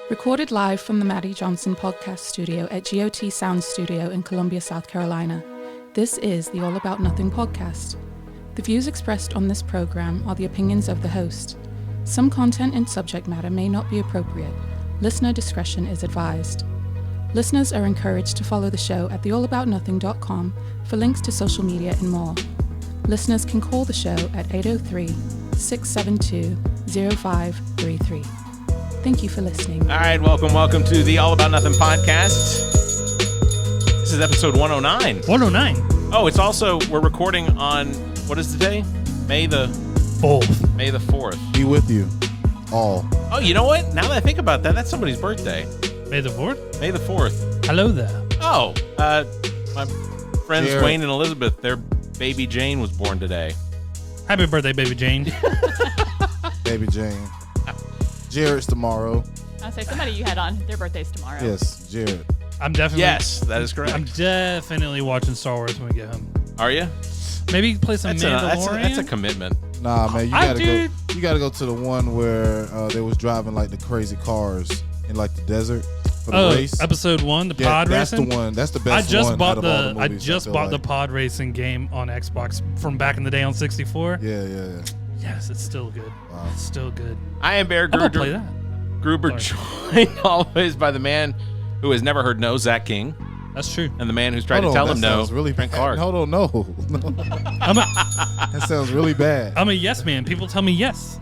Recorded live from the Maddie Johnson podcast studio at GOT Sound Studio in Columbia, South Carolina. This is the All About Nothing podcast. The views expressed on this program are the opinions of the host. Some content and subject matter may not be appropriate. Listener discretion is advised. Listeners are encouraged to follow the show at theallaboutnothing.com for links to social media and more. Listeners can call the show at 803-672-0533. Thank you for listening. All right, welcome to the All About Nothing podcast. This is episode 109. 109. Oh, it's also, we're recording on, what is the day? May the 4th. May the 4th. Be with you all. Oh, you know what? Now that I think about that, that's somebody's birthday. May the 4th? May the 4th. Hello there. Oh, my friends Jared. Wayne and Elizabeth, their baby Jane was born today. Happy birthday, baby Jane. Baby Jane. Jared's tomorrow. I'll say somebody you had on, their birthday's tomorrow. Yes, Jared. I'm definitely. Yes, that is correct. I'm definitely watching Star Wars when we get home. Are you? Maybe play some Mandalorian. That's a commitment. Nah, man, you I gotta did. go. You gotta go to the one where they was driving like the crazy cars in like the desert for the race. Episode 1, the pod that's racing. the one. That's the best I just one bought out of all the movies, I just feel bought the like. pod racing game on Xbox from back in the day on 64. Yeah. Yes, it's still good. Wow. It's still good. I am Bear I'm gonna play Gruber. that. Gruber joined always by the man who has never heard no, Zac King, That's true. and the man who's tried Hold to on, tell him that no, sounds really Trent bad. Clark. Hold on, no. That sounds really bad. I'm a yes man. People tell me yes.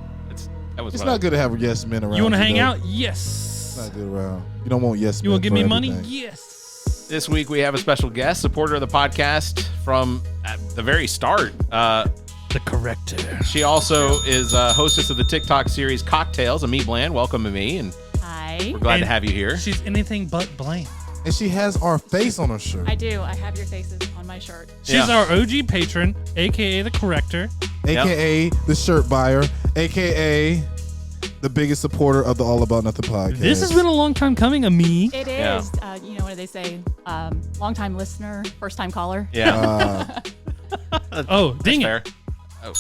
That was It's what I- not good to have yes men around. You want to hang though. out? It's Yes. not good around. You don't want yes men. You want to give for me money? everything. Yes. This week we have a special guest, supporter of the podcast from at the very start. The corrector. She also is hostess of the TikTok series Cocktails. Amii Bland, welcome Amii, and Hi. we're glad to And have you here. She's anything but bland. And she has our face on her shirt. I do. I have your faces on my shirt. She's Yeah. our OG patron, aka the corrector. AKA the shirt buyer, AKA the biggest supporter of the All About Nothing podcast. This has been a long time coming, Amii. It Yeah. is. You know what do they say? Long-time listener, first-time caller. Yeah, Oh, ding it. fair. Oh,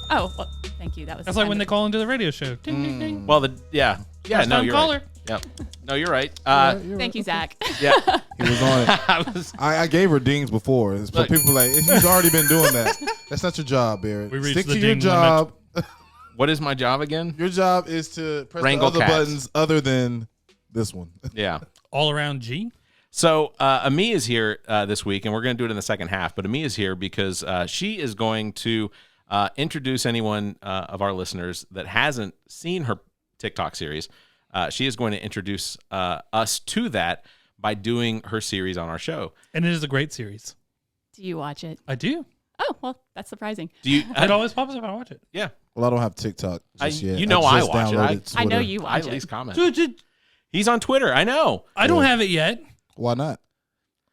Oh, well, thank you. That was. That's like kind when they of- call into the radio show. Ding, ding, ding. well, yeah. First No, time you're caller. right. Yep. No, you're right. Thank you, Zach. Yeah, He was on it. I was. I gave her dings before. It's for Look. people like, you've already been doing that. That's not your job, Barrett. We reached Stick the to your ding job. What is my job again? Your job is to press Wrangle the other cats. buttons other than this one. Yeah. All around G. So Amii is here this week, and we're going to do it in the second half. But Amii is here because she is going to introduce anyone of our listeners that hasn't seen her TikTok series. She is going to introduce us to that by doing her series on our show. And it is a great series. Do you watch it? I do. Oh, well, that's surprising. Do you? It always pops up. I watch it. Yeah, Well, I don't have TikTok just yet. you know I just watch it. downloaded I know Twitter. you I watch at it. least comment. Dude, He's on Twitter. I know. I don't have it yet. Why not?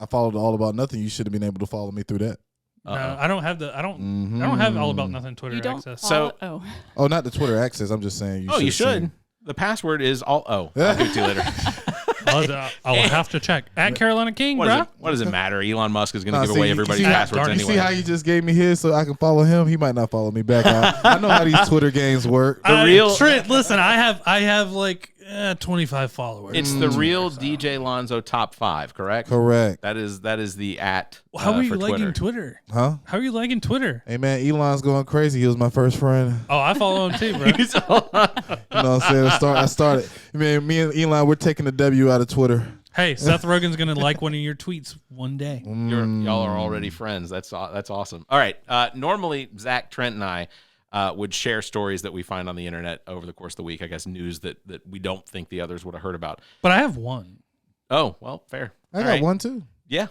I followed All About Nothing. You should have been able to follow me through that. No, I don't have the. I don't have All About Nothing Twitter You don't access. follow. So- Oh, not the Twitter access. I'm just saying. You should. seen- The password is all. Oh, I'll do it to you later. I'll have to check. At Carolina King, bro. What does it matter? Elon Musk is going to Nah, give see, away you everybody's see how- passwords darn, You anyway. see how you just gave me his so I can follow him? He might not follow me back. I know how these Twitter games work. The real- Trent, listen, I have like 25 followers. It's the real DJ Lonzo top 5, correct? Correct. That is the at. How are you for liking Twitter? Huh? How are you liking Twitter? Hey, man, Elon's going crazy. He was my first friend. Oh, I follow him too, bro. You know what I'm saying? I started. Man, me and Elon, we're taking the W out of Twitter. Hey, Seth Rogen's gonna like one of your tweets one day. Y'all are already friends. That's awesome. All right. Normally, Zach, Trent, and I would share stories that we find on the internet over the course of the week. I guess news that we don't think the others would have heard about. But I have one. Oh, well, fair. I All got right. one too. Yeah,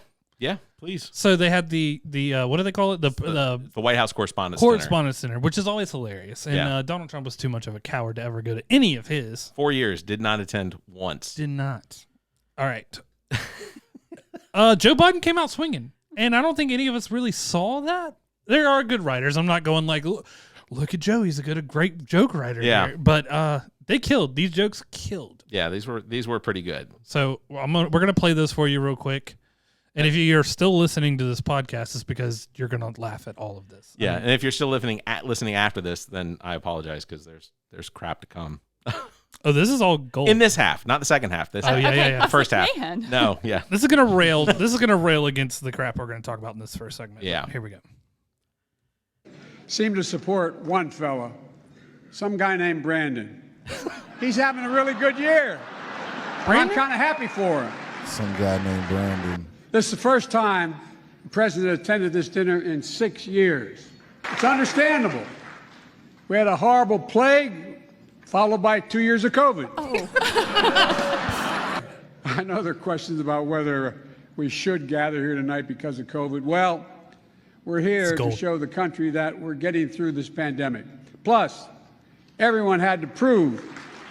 please. So they had the what do they call it? The The White House Correspondents' Correspondence Center, which is always hilarious. And Yeah. Donald Trump was too much of a coward to ever go to any of his. Center. 4 years, did not attend once. Did not. All right. Joe Biden came out swinging, and I don't think any of us really saw that. There are good writers. I'm not going like, look at Joe. He's a great joke writer. Yeah. here." But they killed. These jokes killed. Yeah, these were pretty good. So we're gonna play this for you real quick. And if you're still listening to this podcast, it's because you're gonna laugh at all of this. Yeah, and if you're still listening after this, then I apologize because there's crap to come. Oh, this is all gold. In this half, not the second half. This half. yeah. The first half. Man. No, yeah. This is gonna rail. This is gonna rail against the crap we're gonna talk about in this first segment. Yeah. Here we go. Seem to support one fella, some guy named Brandon. He's having a really good year. And I'm kind of happy for him. Some guy named Brandon. This is the first time the president attended this dinner in 6 years. It's understandable. We had a horrible plague, followed by 2 years of COVID. Oh. I know there are questions about whether we should gather here tonight because of COVID. Well, we're here to show the country that we're getting through this pandemic. Plus, everyone had to prove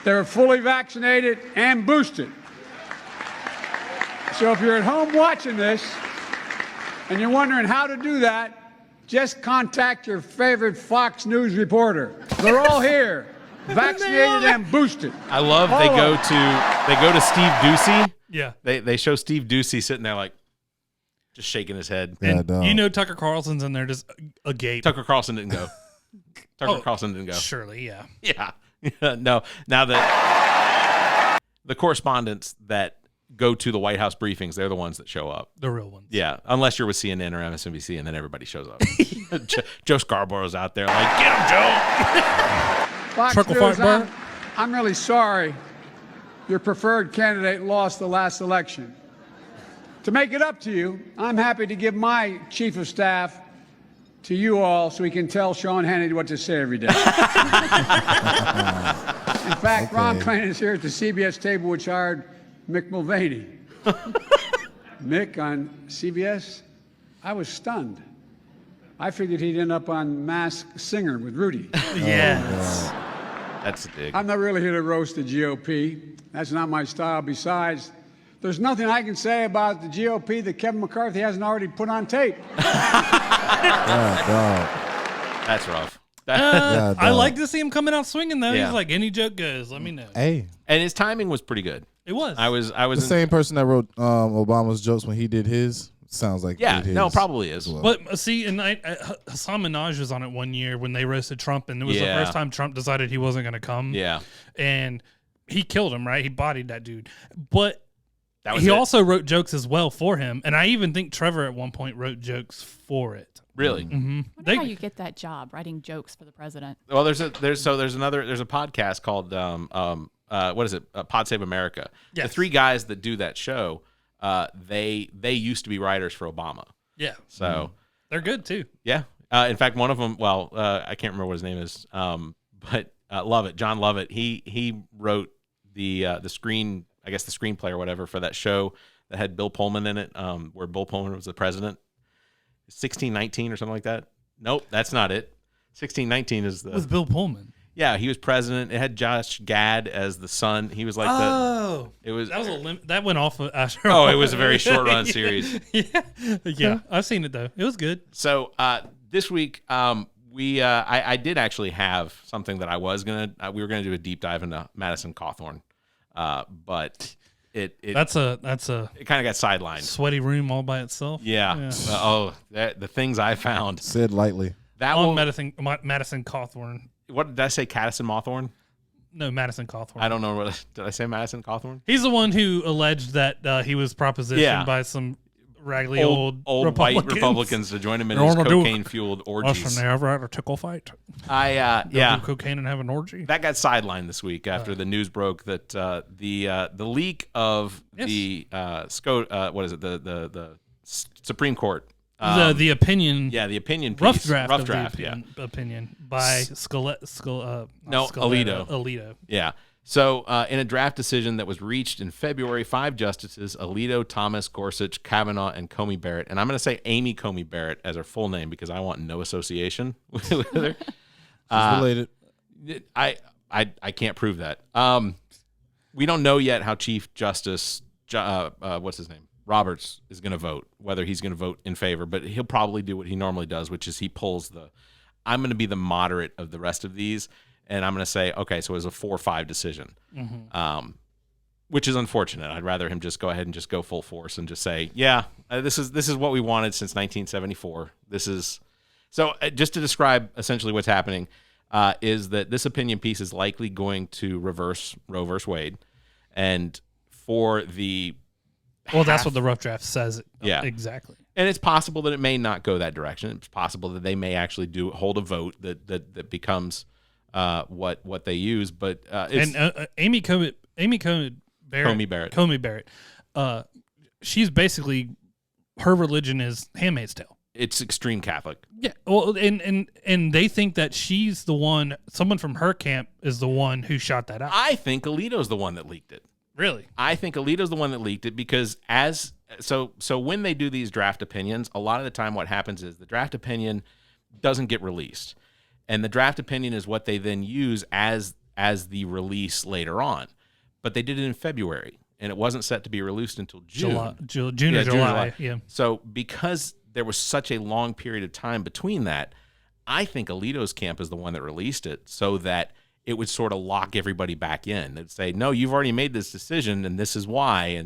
they were fully vaccinated and boosted. So if you're at home watching this and you're wondering how to do that, just contact your favorite Fox News reporter. They're all here, vaccinated and boosted. I love they go to Steve Ducey. Yeah. They show Steve Ducey sitting there like just shaking his head. And you know Tucker Carlson's in there just agape. Tucker Carlson didn't go. Carlson didn't go. Surely, yeah. Yeah. No. Now that the correspondents that go to the White House briefings, they're the ones that show up. The real ones. Yeah. Unless you're with CNN or MSNBC, and then everybody shows up. Joe Scarborough's out there like, get him, Joe. Fox News, I'm really sorry your preferred candidate lost the last election. To make it up to you, I'm happy to give my chief of staff to you all so he can tell Sean Hannity what to say every day. In fact, Ron Klain is here at the CBS table, which hired Mick Mulvaney. Mick on CBS, I was stunned. I figured he'd end up on Masked Singer with Rudy. Yes. That's a dig. I'm not really here to roast the GOP. That's not my style. Besides, there's nothing I can say about the GOP that Kevin McCarthy hasn't already put on tape. That's rough. I like to see him coming out swinging, though. Yeah. He's like, any joke goes. Let me know. Hey. And his timing was pretty good. It was. I was The same person that wrote Obama's jokes when he did his. Sounds like yeah, did his no, probably is. well. But see, and Hassan Minhaj was on it one year when they roasted Trump, and it was the first time Trump decided he wasn't going to come. Yeah. And he killed him, right? He bodied that dude. But That was he it. also wrote jokes as well for him. And I even think Trevor at one point wrote jokes for it. Really? Mm-hmm. I wonder how you get that job, writing jokes for the president. Well, there's a podcast called what is it? Pod Save America. Yes. The three guys that do that show, they used to be writers for Obama. Yeah. So They're good, too. yeah. In fact, one of them, I can't remember what his name is, but Lovett, John Lovett, he wrote the screenplay or whatever for that show that had Bill Pullman in it, where Bill Pullman was the president. 1619 or something like that. Nope, that's not it. 1619 is the... With Bill Pullman. Yeah, he was president. It had Josh Gad as the son. He was like It was that went off after. Oh, it was a very short run series. Yeah. I've seen it though. It was good. So this week, I did actually have something that we were gonna do a deep dive into Madison Cawthorn, but it That's a it kind of got sidelined. sweaty room all by itself. Yeah. The things I found. Said lightly. That On one. Madison Cawthorn. What did I say? Caddison Mawthorn? No, Madison Cawthorn. I don't know. Did I say Madison Cawthorn? He's the one who alleged that he was propositioned by some raggedy old white Republicans to join him in his cocaine-fueled orgies. Us and they ever had a tickle fight. Do cocaine and have an orgy. that got sidelined this week after the news broke that the leak of the Supreme Court. The opinion. Yeah, the opinion piece. Rough draft. Opinion by Alito. Alito. Yeah. So in a draft decision that was reached in February, 5 justices, Alito, Thomas, Gorsuch, Kavanaugh, and Comey Barrett, and I'm going to say Amy Comey Barrett as her full name because I want no association with her. She's related. I can't prove that. We don't know yet how Chief Justice, what's his name? Roberts is going to vote, whether he's going to vote in favor, but he'll probably do what he normally does, which is he pulls I'm going to be the moderate of the rest of these, and I'm going to say, okay, so it was a 4-5 decision, which is unfortunate. I'd rather him just go ahead and just go full force and just say, yeah, this is what we wanted since 1974. This is so. Just to describe essentially what's happening, is that this opinion piece is likely going to reverse Roe v. Wade. And for the that's what the rough draft says. Yeah. Exactly. And it's possible that it may not go that direction. It's possible that they may actually hold a vote that becomes what they use. But Comey Barrett. She's basically, her religion is Handmaid's Tale. It's extreme Catholic. Yeah. Well, and they think that she's the one. Someone from her camp is the one who shot that out. I think Alito's the one that leaked it. Really? I think Alito's the one that leaked it because so when they do these draft opinions, a lot of the time what happens is the draft opinion doesn't get released. And the draft opinion is what they then use as the release later on. But they did it in February, and it wasn't set to be released until June. June or July. Yeah. So because there was such a long period of time between that, I think Alito's camp is the one that released it so that it would sort of lock everybody back in. It'd say, no, you've already made this decision, and this is why.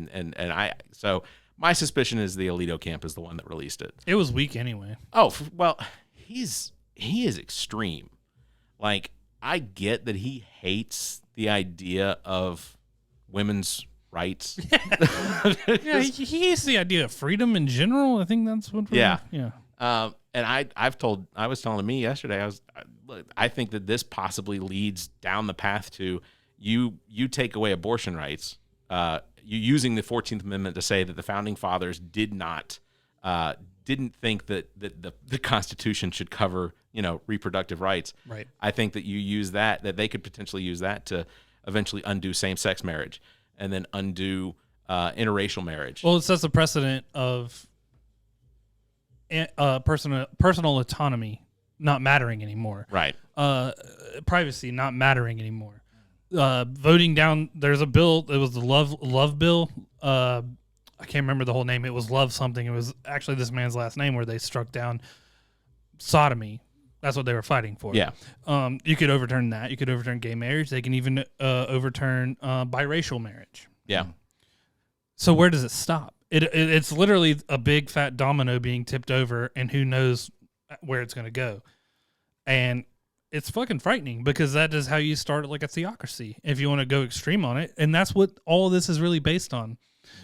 So my suspicion is the Alito camp is the one that released it. It was weak anyway. Oh, well, he is extreme. Like, I get that he hates the idea of women's rights. Yeah, he hates the idea of freedom in general. I think that's what. Yeah. And I was telling me yesterday, I think that this possibly leads down the path to you take away abortion rights, you using the 14th Amendment to say that the founding fathers didn't think that the Constitution should cover, reproductive rights. Right. I think that you use that they could potentially use that to eventually undo same-sex marriage and then undo interracial marriage. Well, it sets a precedent of personal autonomy not mattering anymore. Right. Privacy not mattering anymore. Voting down. There's a bill. It was the love bill. I can't remember the whole name. It was Love something. It was actually this man's last name where they struck down sodomy. That's what they were fighting for. Yeah. You could overturn that. You could overturn gay marriage. They can even overturn biracial marriage. Yeah. So where does it stop? It's literally a big fat domino being tipped over, and who knows where it's going to go. And it's fucking frightening because that is how you start like a theocracy if you want to go extreme on it. And that's what all of this is really based on.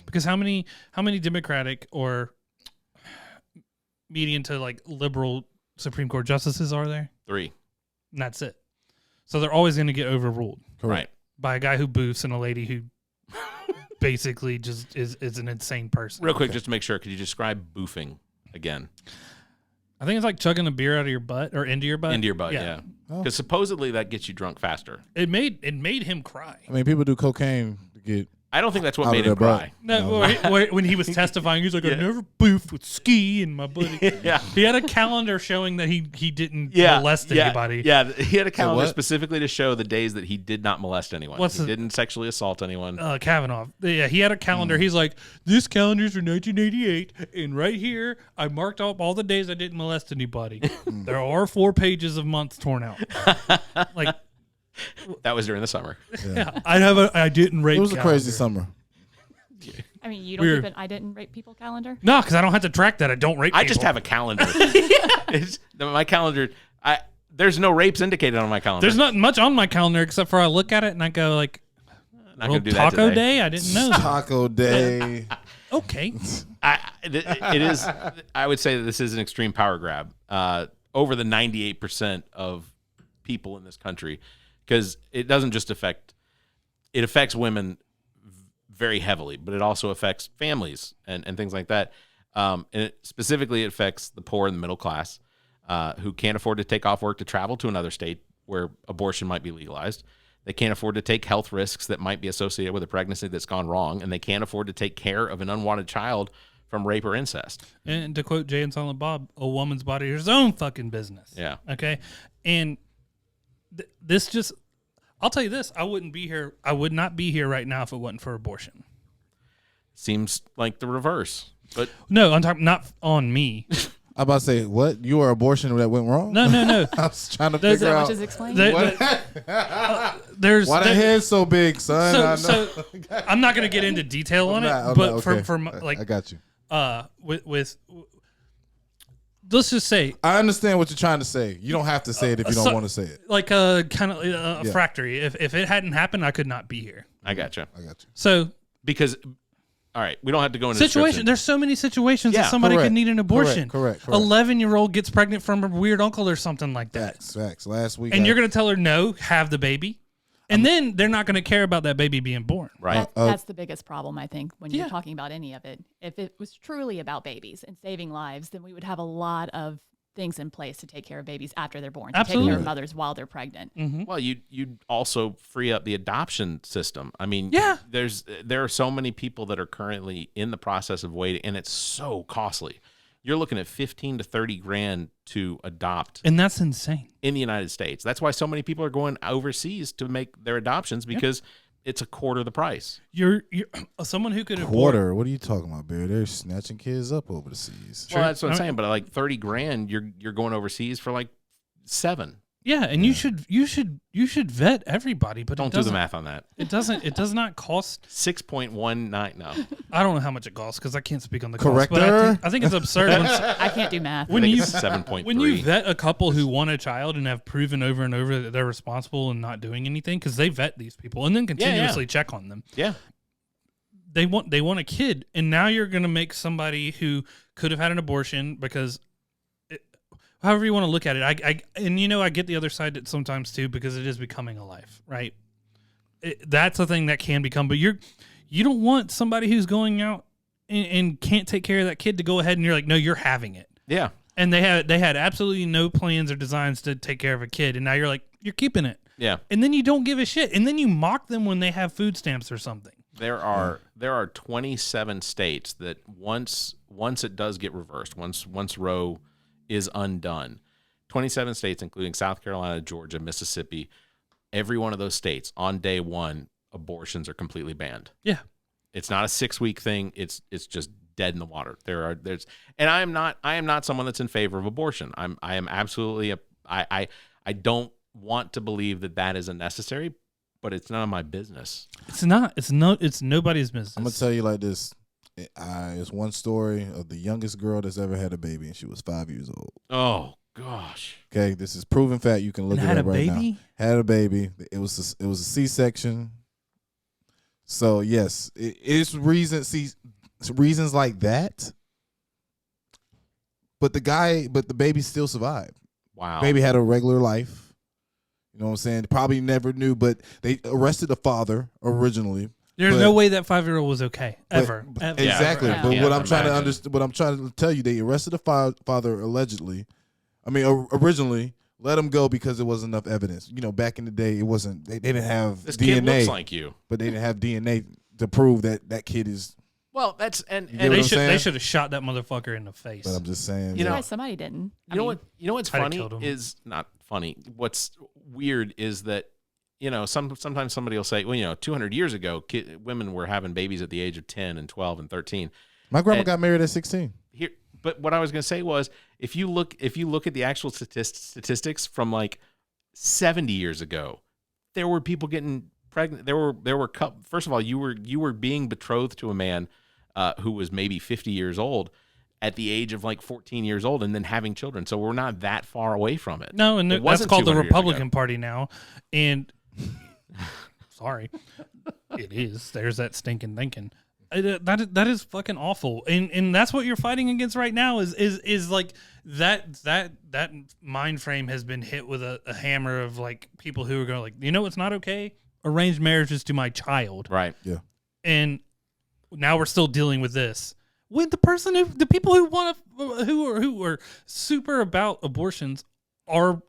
Because how many Democratic or median to like liberal Supreme Court justices are there? 3. And that's it. So they're always going to get overruled. Right. By a guy who boofs and a lady who basically just is an insane person. Real quick, just to make sure, could you describe boofing again? I think it's like chugging a beer out of your butt or into your butt. Into your butt, yeah. Because supposedly that gets you drunk faster. It made him cry. I mean, people do cocaine to get. I don't think that's what made him cry. No, when he was testifying, he's like, I never boofed with ski in my buddy. Yeah. He had a calendar showing that he didn't molest anybody. Yeah, he had a calendar specifically to show the days that he did not molest anyone. He didn't sexually assault anyone. Kavanaugh. Yeah, he had a calendar. He's like, this calendar's for 1988, and right here, I marked up all the days I didn't molest anybody. There are 4 pages of months torn out. Like, that was during the summer. Yeah. I didn't rape. It was a calendar. crazy summer. I mean, you don't keep an I didn't rape people calendar? No, because I don't have to track that. I don't rape people. I just have a calendar. My calendar, there's no rapes indicated on my calendar. There's not much on my calendar except for I look at it and I go like, not gonna do Taco that Day? I didn't know. Taco Day. Okay. It is. I would say that this is an extreme power grab. Over the 98% of people in this country, because it doesn't just affect women very heavily, but it also affects families and things like that. And specifically, it affects the poor and the middle class who can't afford to take off work to travel to another state where abortion might be legalized. They can't afford to take health risks that might be associated with a pregnancy that's gone wrong, and they can't afford to take care of an unwanted child from rape or incest. And to quote Jay and Silent Bob, a woman's body is her own fucking business. Yeah. Okay. And this just, I'll tell you this, I would not be here right now if it wasn't for abortion. Seems like the reverse. But no, I'm talking not on me. I'm about to say, what? You were abortion that went wrong? No. I was trying to figure out. Which is explained. Why the head's so big, son? So I'm not going to get into detail on it, but for I got you. with let's just say, I understand what you're trying to say. You don't have to say it if you don't want to say it. Like a kind of a factory. If it hadn't happened, I could not be here. I gotcha. So because, all right, we don't have to go into situation. There's so many situations that somebody could need an abortion. Correct. 11-year-old gets pregnant from a weird uncle or something like that. Facts. Last week, and you're going to tell her no, have the baby. And then they're not going to care about that baby being born. Right. That's the biggest problem, I think, when you're talking about any of it. If it was truly about babies and saving lives, then we would have a lot of things in place to take care of babies after they're born, to take care of mothers while they're pregnant. Mm-hmm. Well, you'd also free up the adoption system. I mean, there are so many people that are currently in the process of waiting, and it's so costly. You're looking at $15,000 to $30,000 to adopt, and that's insane in the United States. That's why so many people are going overseas to make their adoptions, because it's a quarter the price. You're someone who could quarter. What are you talking about, Barry? They're snatching kids up over the seas. Well, that's what I'm saying. But like $30,000, you're going overseas for like $7,000. Yeah, and you should vet everybody, but don't do the math on that. It does not cost 6.19. No, I don't know how much it costs because I can't speak on the Corrector? cost. But I think it's absurd. I can't do math. When you 7.3. When you vet a couple who want a child and have proven over and over that they're responsible and not doing anything, because they vet these people and then continuously check on them. Yeah, they want a kid, and now you're going to make somebody who could have had an abortion because. However you want to look at it, I get the other side sometimes too, because it is becoming a life, right? That's a thing that can become, but you don't want somebody who's going out and can't take care of that kid to go ahead and you're like, no, you're having it. Yeah. And they had absolutely no plans or designs to take care of a kid, and now you're like, you're keeping it. Yeah. And then you don't give a shit, and then you mock them when they have food stamps or something. There are 27 states that once it does get reversed, once Roe is undone, 27 states, including South Carolina, Georgia, Mississippi, every one of those states on day one, abortions are completely banned. Yeah. It's not a 6-week thing. It's just dead in the water. And I am not someone that's in favor of abortion. I am absolutely I don't want to believe that is unnecessary, but it's none of my business. It's not. It's nobody's business. I'm gonna tell you like this. It's one story of the youngest girl that's ever had a baby, and she was 5 years old. Oh gosh. Okay, this is proven fact. You can look it up right now. Had a baby. It was a C-section. So yes, it's reasons like that. But the baby still survived. Wow. Baby had a regular life. You know what I'm saying? Probably never knew, but they arrested the father originally. There's no way that 5-year-old was okay ever. Exactly. Yeah. But Yeah. what I'm trying to understand, what I'm trying to tell you, they arrested the father allegedly. I mean, originally let him go because there wasn't enough evidence. You know, back in the day, it wasn't. They didn't have this DNA. Kid looks like you, but they didn't have DNA to prove that kid is. Well, that's and they should have shot that motherfucker in the face. But I'm just saying, Somebody didn't. You know what's funny is not funny. What's weird is that. Sometimes somebody will say, well, 200 years ago, women were having babies at the age of 10 and 12 and 13. My grandma got married at 16. But what I was going to say was, if you look at the actual statistics from like 70 years ago, there were people getting pregnant. There were first of all, you were being betrothed to a man who was maybe 50 years old at the age of like 14 years old, and then having children. So we're not that far away from it. No, and that's called the Republican Party now, and. Sorry, it is. There's that stinking thinking. That is fucking awful, and that's what you're fighting against right now. Is like that mind frame has been hit with a hammer of like people who are going like, it's not okay. Arranged marriages to my child, right? Yeah, and now we're still dealing with this. With the people who are super about abortions are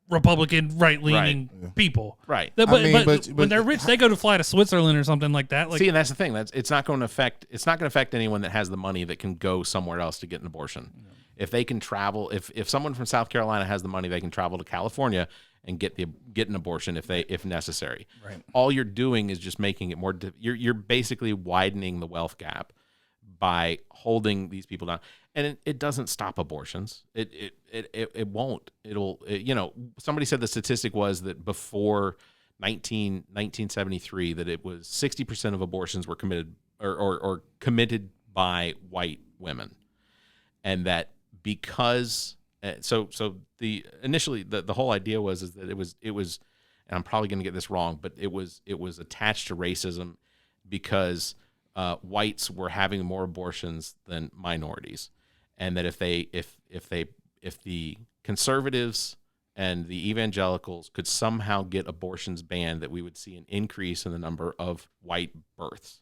Republican right-leaning people, right? But when they're rich, they go to fly to Switzerland or something like that. Like, see, and that's the thing. It's not going to affect anyone that has the money that can go somewhere else to get an abortion. Yeah. If they can travel, if someone from South Carolina has the money, they can travel to California and get an abortion if necessary. Right. All you're doing is just making it more. You're basically widening the wealth gap by holding these people down. And it doesn't stop abortions. It won't. Somebody said the statistic was that before 1973 that it was 60% of abortions were committed or committed by white women, and that because so the initially the whole idea was that it was, and I'm probably going to get this wrong, but it was attached to racism because whites were having more abortions than minorities, and that if the conservatives and the evangelicals could somehow get abortions banned, that we would see an increase in the number of white births.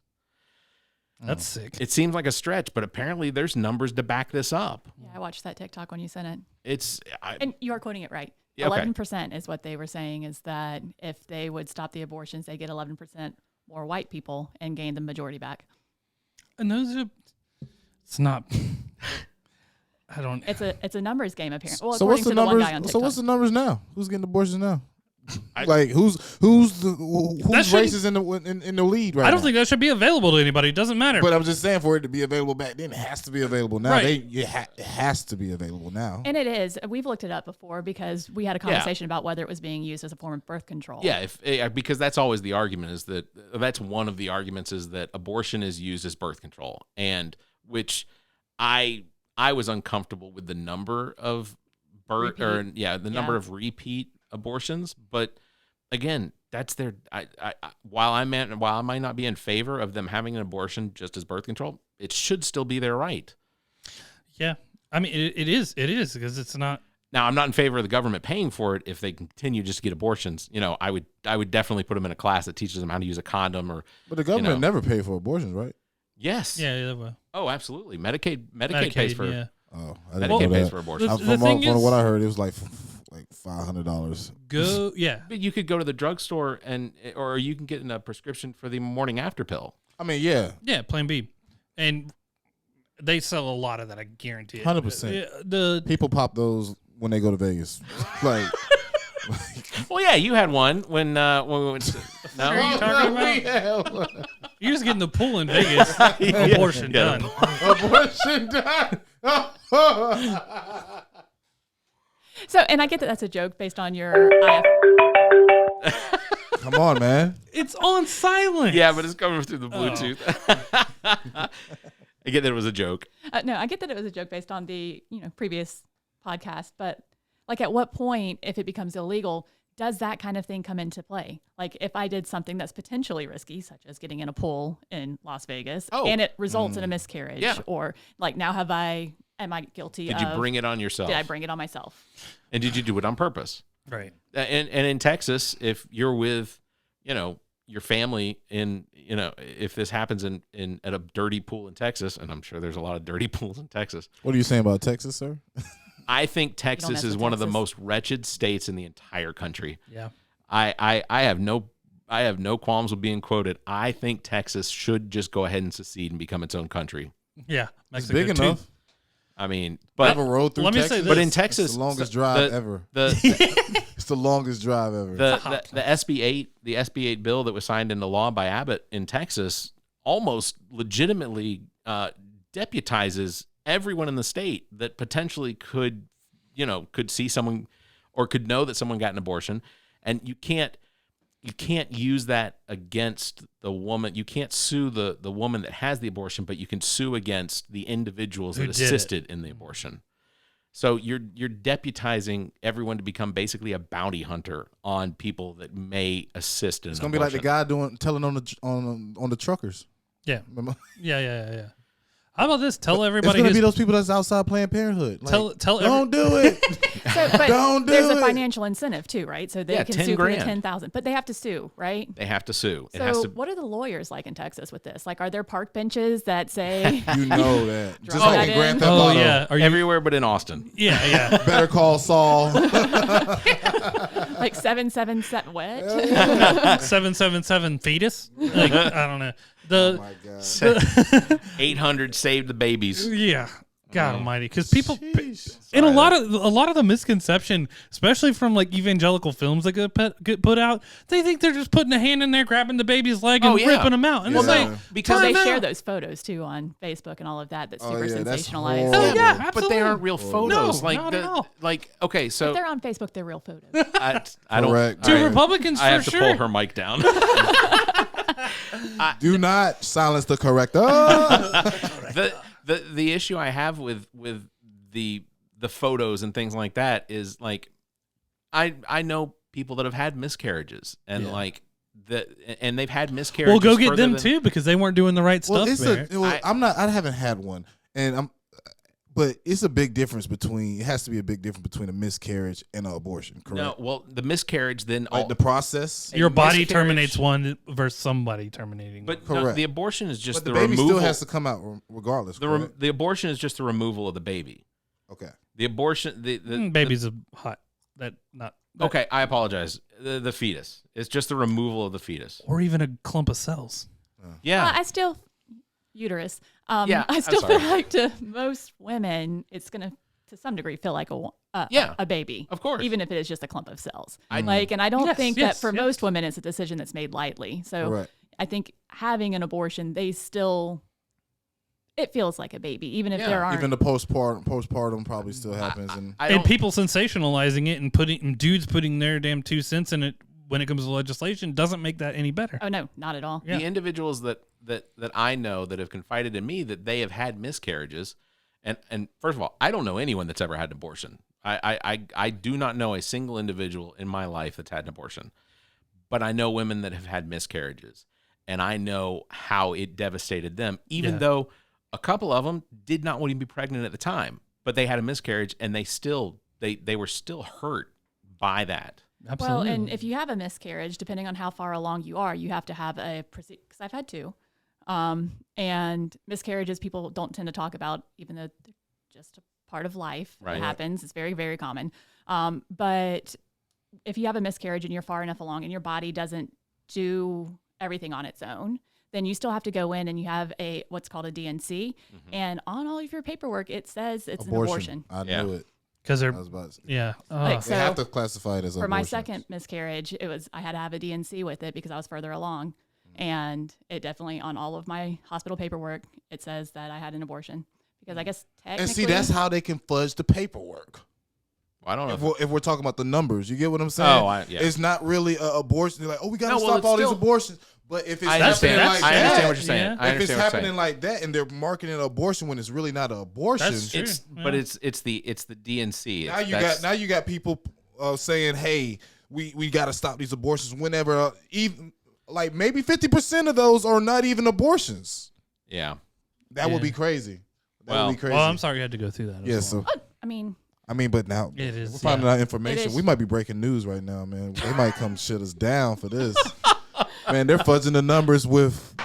That's sick. It seems like a stretch, but apparently there's numbers to back this up. Yeah, I watched that TikTok when you sent it. And you are quoting it right. Yeah, okay. 11% is what they were saying, is that if they would stop the abortions, they get 11% more white people and gain the majority back. And those are, it's not, I don't. It's a numbers game apparently. Well, so what's the numbers? One guy on TikTok. So what's the numbers now? Who's getting abortions now? Who's races in the lead right now? I don't think that should be available to anybody. It doesn't matter. But I'm just saying, for it to be available back then, it has to be available now. Right. It has to be available now. And it is. We've looked it up before because we had a conversation about whether it was being used as a form of birth control. Yeah, because that's always the argument, is that's one of the arguments, is that abortion is used as birth control, and which I was uncomfortable with the number of number of repeat abortions, but again, that's their. While I might not be in favor of them having an abortion just as birth control, it should still be their right. Yeah, I mean it is because it's not. Now, I'm not in favor of the government paying for it if they continue just to get abortions. I would definitely put them in a class that teaches them how to use a condom But the government never paid for abortions, right? Yes. Yeah. Well. Oh, absolutely. Medicaid pays for. Yeah. Oh, Medicaid pays for abortions. From what I heard, it was like $500. Go, yeah. But you could go to the drugstore or you can get a prescription for the morning after pill. I mean, yeah. Yeah, Plan B. And they sell a lot of that, I guarantee it. 100%. The people pop those when they go to Vegas. Well, yeah, you had one when we went to, no? What are you talking about? You're just getting the pool in Vegas. Abortion done. Abortion done. So, and I get that that's a joke based on your IF. Come on, man. It's on silent. Yeah, but it's coming through the Bluetooth. I get that it was a joke. No, I get that it was a joke based on the previous podcast, but like at what point, if it becomes illegal, does that kind of thing come into play? Like if I did something that's potentially risky, such as getting in a pool in Las Vegas, and it results in a miscarriage, or like now am I guilty Did you bring it on yourself? Did I bring it on myself? And did you do it on purpose? Right. And in Texas, if you're with, your family if this happens at a dirty pool in Texas, and I'm sure there's a lot of dirty pools in Texas. What are you saying about Texas, sir? I think Texas is one of the most wretched states in the entire country. Yeah. I have no qualms with being quoted. I think Texas should just go ahead and secede and become its own country. Yeah. It's big enough. I mean, but have a road through Texas. Say this. But in Texas, it's the longest drive ever. It's the longest drive ever. The SB 8 bill that was signed into law by Abbott in Texas almost legitimately deputizes everyone in the state that potentially could see someone or could know that someone got an abortion, and you can't use that against the woman. You can't sue the woman that has the abortion, but you can sue against the individuals that assisted in the abortion. So you're deputizing everyone to become basically a bounty hunter on people that may assist in an abortion. It's gonna be like the guy telling on the truckers. Yeah. Remember? Yeah. How about this? Tell everybody. It's going to be those people that's outside Planned Parenthood. Like, don't do it. Don't do it. There's a financial incentive too, right? So they can sue for the $10,000, but they have to sue, right? They have to sue. So what are the lawyers like in Texas with this? Like, are there park benches that say? You know that. Just like in Grand Theft Auto. Yeah. Everywhere but in Austin. Yeah. Better call Saul. Like 777 what? 777 fetus? Like, I don't know. Oh my God. 800 saved the babies. Yeah. God almighty. Because people, and a lot of the misconception, especially from like evangelical films that get put out, they think they're just putting a hand in there, grabbing the baby's leg and ripping them out. And it's like, because they share those photos too on Facebook and all of that. That's super sensationalized. Oh yeah, absolutely. But they aren't real photos. No, not at all. Like, okay, so if they're on Facebook, they're real photos. I don't. To Republicans, I have to pull her mic down. Do not silence the corrector. The issue I have with the the photos and things like that is like, I know people that have had miscarriages and and they've had miscarriages. Well, go get them too because they weren't doing the right stuff. I haven't had one, but it's a big difference between. It has to be a big difference between a miscarriage and an abortion. Correct. No, well, the miscarriage then the process. Your body terminates one versus somebody terminating. But one. no, the abortion is just the the baby removal. still has to come out regardless. The abortion is just the removal of the baby. Okay. The abortion. The baby's hot. Okay, I apologize. The fetus. It's just the removal of the fetus, or even a clump of cells. Yeah, I still uterus. Yeah, I still feel like to most women, it's gonna to some degree feel like a baby, of course, even if it is just a clump of cells. And I don't think that for most women, it's a decision that's made lightly. So I think having an abortion, it feels like a baby, even if there aren't. Even the postpartum probably still happens, and people sensationalizing it and dudes putting their damn 2 cents in it when it comes to legislation doesn't make that any better. Oh no, not at all. The individuals that I know that have confided in me that they have had miscarriages, and first of all, I don't know anyone that's ever had an abortion. I do not know a single individual in my life that's had an abortion, but I know women that have had miscarriages, and I know how it devastated them, even though a couple of them did not want to be pregnant at the time, but they had a miscarriage and they were still hurt by that. Absolutely. Well, and if you have a miscarriage, depending on how far along you are, you have to have because I've had 2. And miscarriages people don't tend to talk about, even though they're just a part of life. Right. It happens. It's very, very common. But if you have a miscarriage and you're far enough along and your body doesn't do everything on its own, then you still have to go in and you have what's called a DNC. Mm-hmm. And on all of your paperwork, it says it's an abortion. I knew it. Because they're, they so have to classify it as for my second miscarriage, I had to have a DNC with it because I was further along. And it definitely, on all of my hospital paperwork, it says that I had an abortion. Because I guess technically... And see, that's how they can fudge the paperwork. I don't know. If we're talking about the numbers, you get what I'm saying? It's not really an abortion. They're like, we got to stop all these abortions. But if it's happening like that, I understand what you're saying. If it's happening like that, and they're marketing an abortion when it's really not an abortion, that's true. But it's the DNC. Now you got people saying, "Hey, we got to stop these abortions." Whenever even like maybe 50% of those are not even abortions. Yeah, that would be crazy. That would be crazy. Well, I'm sorry you had to go through that. Yeah, so I mean, but now we're finding out information. We might be breaking news right now, man. They might come shut us down for this. Man, they're fudging the numbers with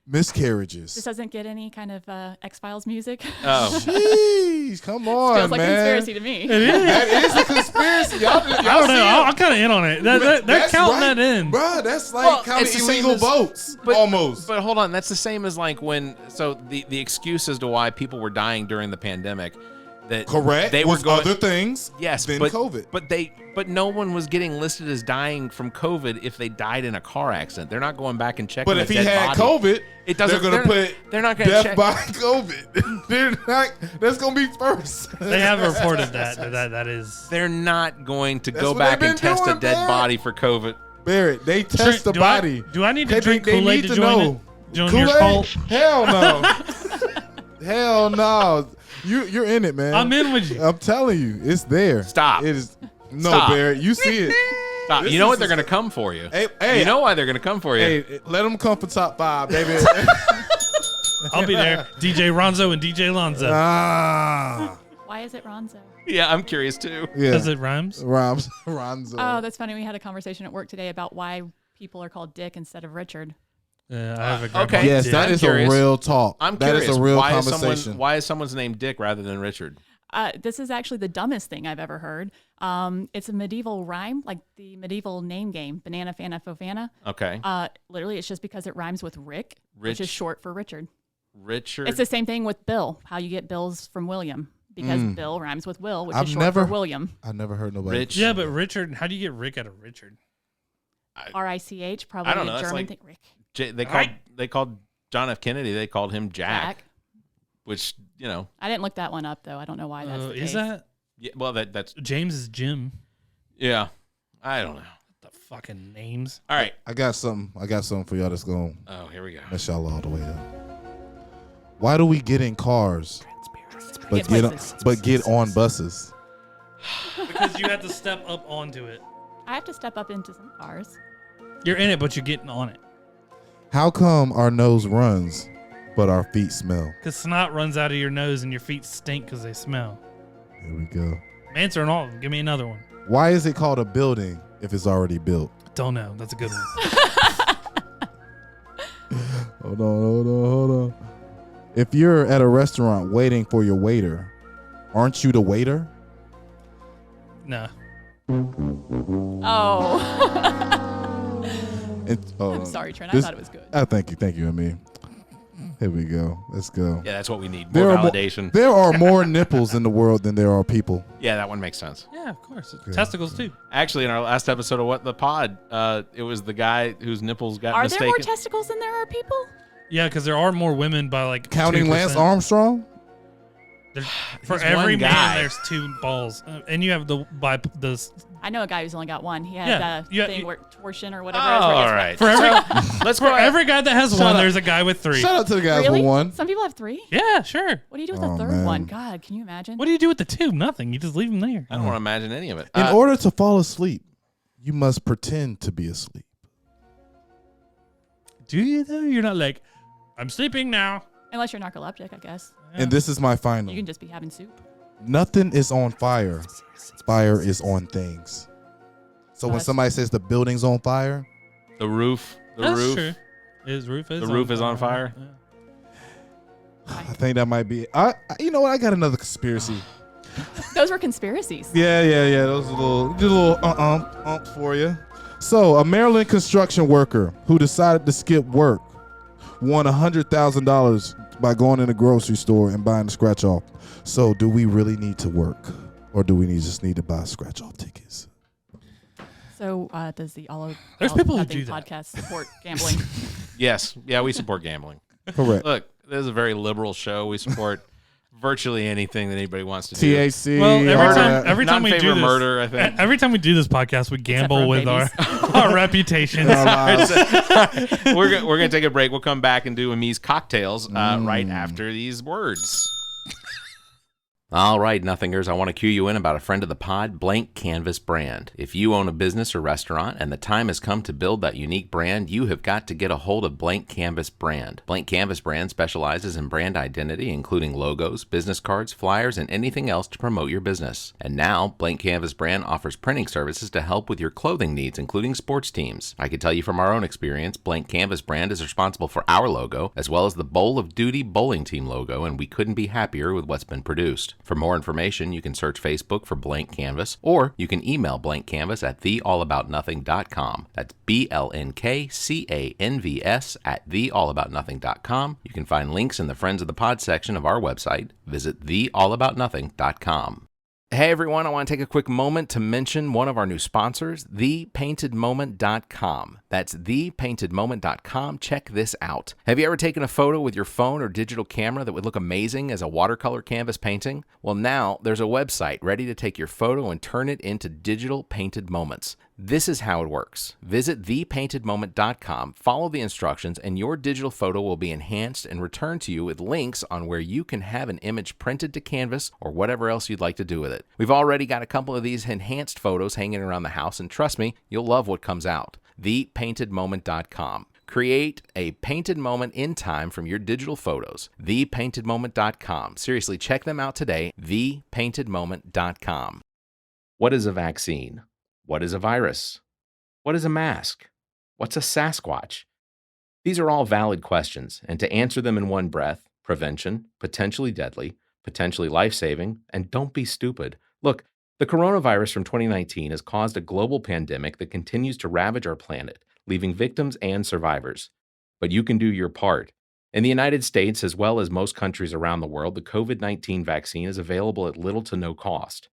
miscarriages. This doesn't get any kind of X-Files music. Oh, jeez, come on, feels like man. a conspiracy to me. It is. That is a conspiracy. Y'all I don't know. I'm kind of in on it. They're counting that in, bro. That's like counting illegal votes, almost. But hold on, that's the same as like when. So the excuse as to why people were dying during the pandemic. Correct. They were going other things. Yes, than but COVID. But no one was getting listed as dying from COVID if they died in a car accident. They're not going back and checking. But if he had COVID, they're going to put they're not going to death check by COVID. They're not. That's going to be first. They have reported that is. They're not going to go back and test a dead body for COVID. Barrett, they test the body. Do I need to drink Kool-Aid to join your cult? Hell no. Hell no. You're in it, man. I'm in with you. I'm telling you, it's there. Stop. It is. No, Stop. Barrett, you see it. Stop. You know what? They're going to come for you. Hey, you know why they're going to come for you. Hey, let them come for top 5, baby. I'll be there. DJ Ronzo and DJ Lonzo. Why is it Ronzo? Yeah, I'm curious too. Because it rhymes? Ronzo. Oh, that's funny. We had a conversation at work today about why people are called Dick instead of Richard. I have a okay. Yes, that is a real talk. I'm curious. That is a real conversation. Why is someone's name Dick rather than Richard? This is actually the dumbest thing I've ever heard. It's a medieval rhyme, like the medieval name game, Banana Fana Fofana. Okay. Literally, it's just because it rhymes with Rick, which is short for Richard. Richard. It's the same thing with Bill, how you get Bills from William. Because Bill rhymes with Will, which is short for William. I've never heard nobody. Rich. Yeah, but Richard, how do you get Rick out of Richard? R-I-C-H, probably I don't know. a German like, thing. Rick. They called John F. Kennedy. They called him Jack. Which, you know. I didn't look that one up though. I don't know why that's the case. Is that? Yeah. Well, that's James is Jim. Yeah. I don't know. The fucking names. All right. I got something for y'all that's going. Oh, here we go. Mess y'all all the way up. Why do we get in cars But get on buses. Because you have to step up onto it. I have to step up into some cars. You're in it, but you're getting on it. How come our nose runs, but our feet smell? Because snot runs out of your nose and your feet stink because they smell. Here we go. I'm answering all of them. Give me another one. Why is it called a building if it's already built? Don't know. That's a good one. Hold on. If you're at a restaurant waiting for your waiter, aren't you the waiter? No. Oh. Oh, I'm sorry, Trent. I thought it was good. Thank you, Amii. Here we go. Let's go. Yeah, that's what we need. More validation. There are more nipples in the world than there are people. Yeah, that one makes sense. Yeah, of course. Testicles, too. Actually, in our last episode of What the Pod, it was the guy whose nipples got mistaken. Are there more testicles than there are people? Yeah, because there are more women by like counting 2%. Lance Armstrong? For every man, there's 2 balls. And you have the I know a guy who's only got one. He had thing where torsion or whatever. All right. For every guy that has one, there's a guy with 3. Shout out to the guys with 1. Some people have 3? Yeah, sure. What do you do with the third one? God, can you imagine? What do you do with the 2? Nothing. You just leave them there. I don't want to imagine any of it. In order to fall asleep, you must pretend to be asleep. Do you, though? You're not like, I'm sleeping now. Unless you're narcoleptic, I guess. Yeah. And this is my final. You can just be having soup. Nothing is on fire. Fire is on things. So when somebody says the building's on fire, the roof. True. The roof is on fire. Yeah. I think that might be. You know what? I got another conspiracy. Those were conspiracies. Yeah. Those are little for you. So a Maryland construction worker who decided to skip work won $100,000 by going in a grocery store and buying a scratch off. So do we really need to work, or do we just need to buy scratch off tickets? So does the There's people who do that podcast support gambling? Yes. Yeah, we support gambling. Correct. Look, this is a very liberal show. We support virtually anything that anybody wants to do. THC. Well, every time we do this, murder, I think. Every time we do this podcast, we gamble with our reputations. We're gonna take a break. We'll come back and do Amii's cocktails right after these words. All right, Nothingers, I want to cue you in about a friend of the pod, Blank Canvas Brand. If you own a business or restaurant and the time has come to build that unique brand, you have got to get a hold of Blank Canvas Brand. Blank Canvas Brand specializes in brand identity, including logos, business cards, flyers, and anything else to promote your business. And now, Blank Canvas Brand offers printing services to help with your clothing needs, including sports teams. I can tell you from our own experience, Blank Canvas Brand is responsible for our logo, as well as the Bowl of Duty bowling team logo, and we couldn't be happier with what's been produced. For more information, you can search Facebook for Blank Canvas, or you can email Blank Canvas at theallaboutnothing.com. That's BLNKCANVS at theallaboutnothing.com. You can find links in the Friends of the Pod section of our website. Visit theallaboutnothing.com. Hey everyone, I want to take a quick moment to mention one of our new sponsors, thepaintedmoment.com. That's thepaintedmoment.com. Check this out. Have you ever taken a photo with your phone or digital camera that would look amazing as a watercolor canvas painting? Well, now there's a website ready to take your photo and turn it into digital painted moments. This is how it works. Visit thepaintedmoment.com, follow the instructions, and your digital photo will be enhanced and returned to you with links on where you can have an image printed to canvas or whatever else you'd like to do with it. We've already got a couple of these enhanced photos hanging around the house, and trust me, you'll love what comes out. Thepaintedmoment.com. Create a painted moment in time from your digital photos. Thepaintedmoment.com. Seriously, check them out today. Thepaintedmoment.com. What is a vaccine? What is a virus? What is a mask? What's a Sasquatch? These are all valid questions, and to answer them in one breath, prevention, potentially deadly, potentially life-saving, and don't be stupid. Look, the coronavirus from 2019 has caused a global pandemic that continues to ravage our planet, leaving victims and survivors. But you can do your part. In the United States, as well as most countries around the world, the COVID-19 vaccine is available at little to no cost.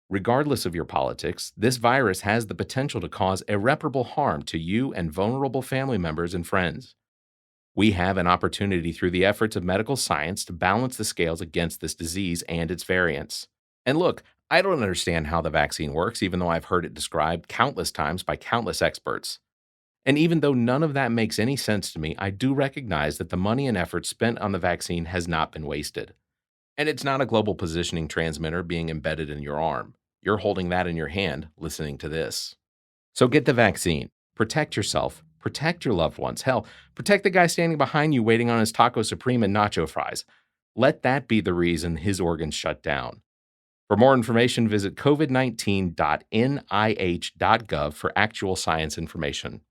Regardless of your politics, this virus has the potential to cause irreparable harm to you and vulnerable family members and friends. We have an opportunity through the efforts of medical science to balance the scales against this disease and its variants. And look, I don't understand how the vaccine works, even though I've heard it described countless times by countless experts. And even though none of that makes any sense to me, I do recognize that the money and effort spent on the vaccine has not been wasted. And it's not a global positioning transmitter being embedded in your arm. You're holding that in your hand, listening to this. So get the vaccine. Protect yourself. Protect your loved ones. Hell, protect the guy standing behind you waiting on his Taco Supreme and nacho fries. Let that be the reason his organs shut down. For more information, visit covid19.nih.gov for actual science information.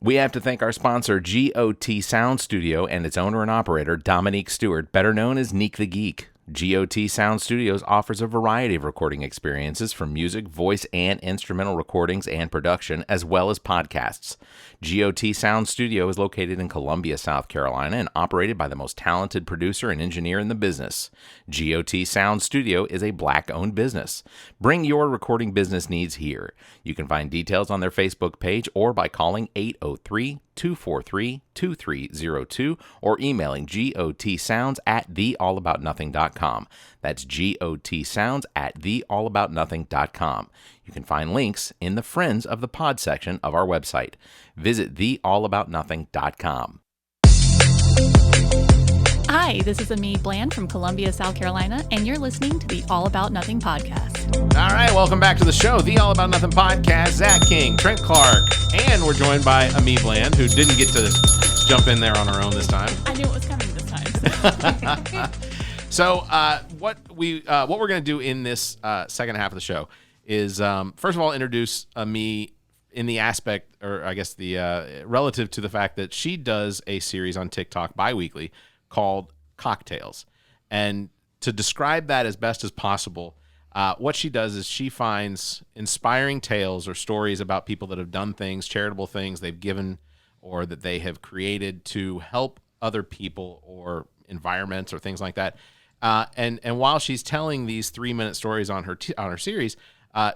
We have to thank our sponsor, GOT Sound Studio, and its owner and operator, Dominique Stewart, better known as Neek the Geek. GOT Sound Studios offers a variety of recording experiences from music, voice, and instrumental recordings and production, as well as podcasts. GOT Sound Studio is located in Columbia, South Carolina, and operated by the most talented producer and engineer in the business. GOT Sound Studio is a Black-owned business. Bring your recording business needs here. You can find details on their Facebook page or by calling 803-243-2302 or emailing gotsounds@theallaboutnothing.com. That's gotsounds@theallaboutnothing.com. You can find links in the Friends of the Pod section of our website. Visit theallaboutnothing.com. Hi, this is Amii Bland from Columbia, South Carolina, and you're listening to the All About Nothing podcast. All right, welcome back to the show, the All About Nothing podcast. Zac King, Trent Clark, and we're joined by Amii Bland, who didn't get to jump in there on her own this time. I knew it was coming this time. So what we're going to do in this second half of the show is, first of all, introduce Amii in the aspect, or I guess the relative to the fact that she does a series on TikTok bi-weekly called Cocktails. And to describe that as best as possible, what she does is she finds inspiring tales or stories about people that have done things, charitable things they've given or that they have created to help other people or environments or things like that. And while she's telling these 3-minute stories on her series,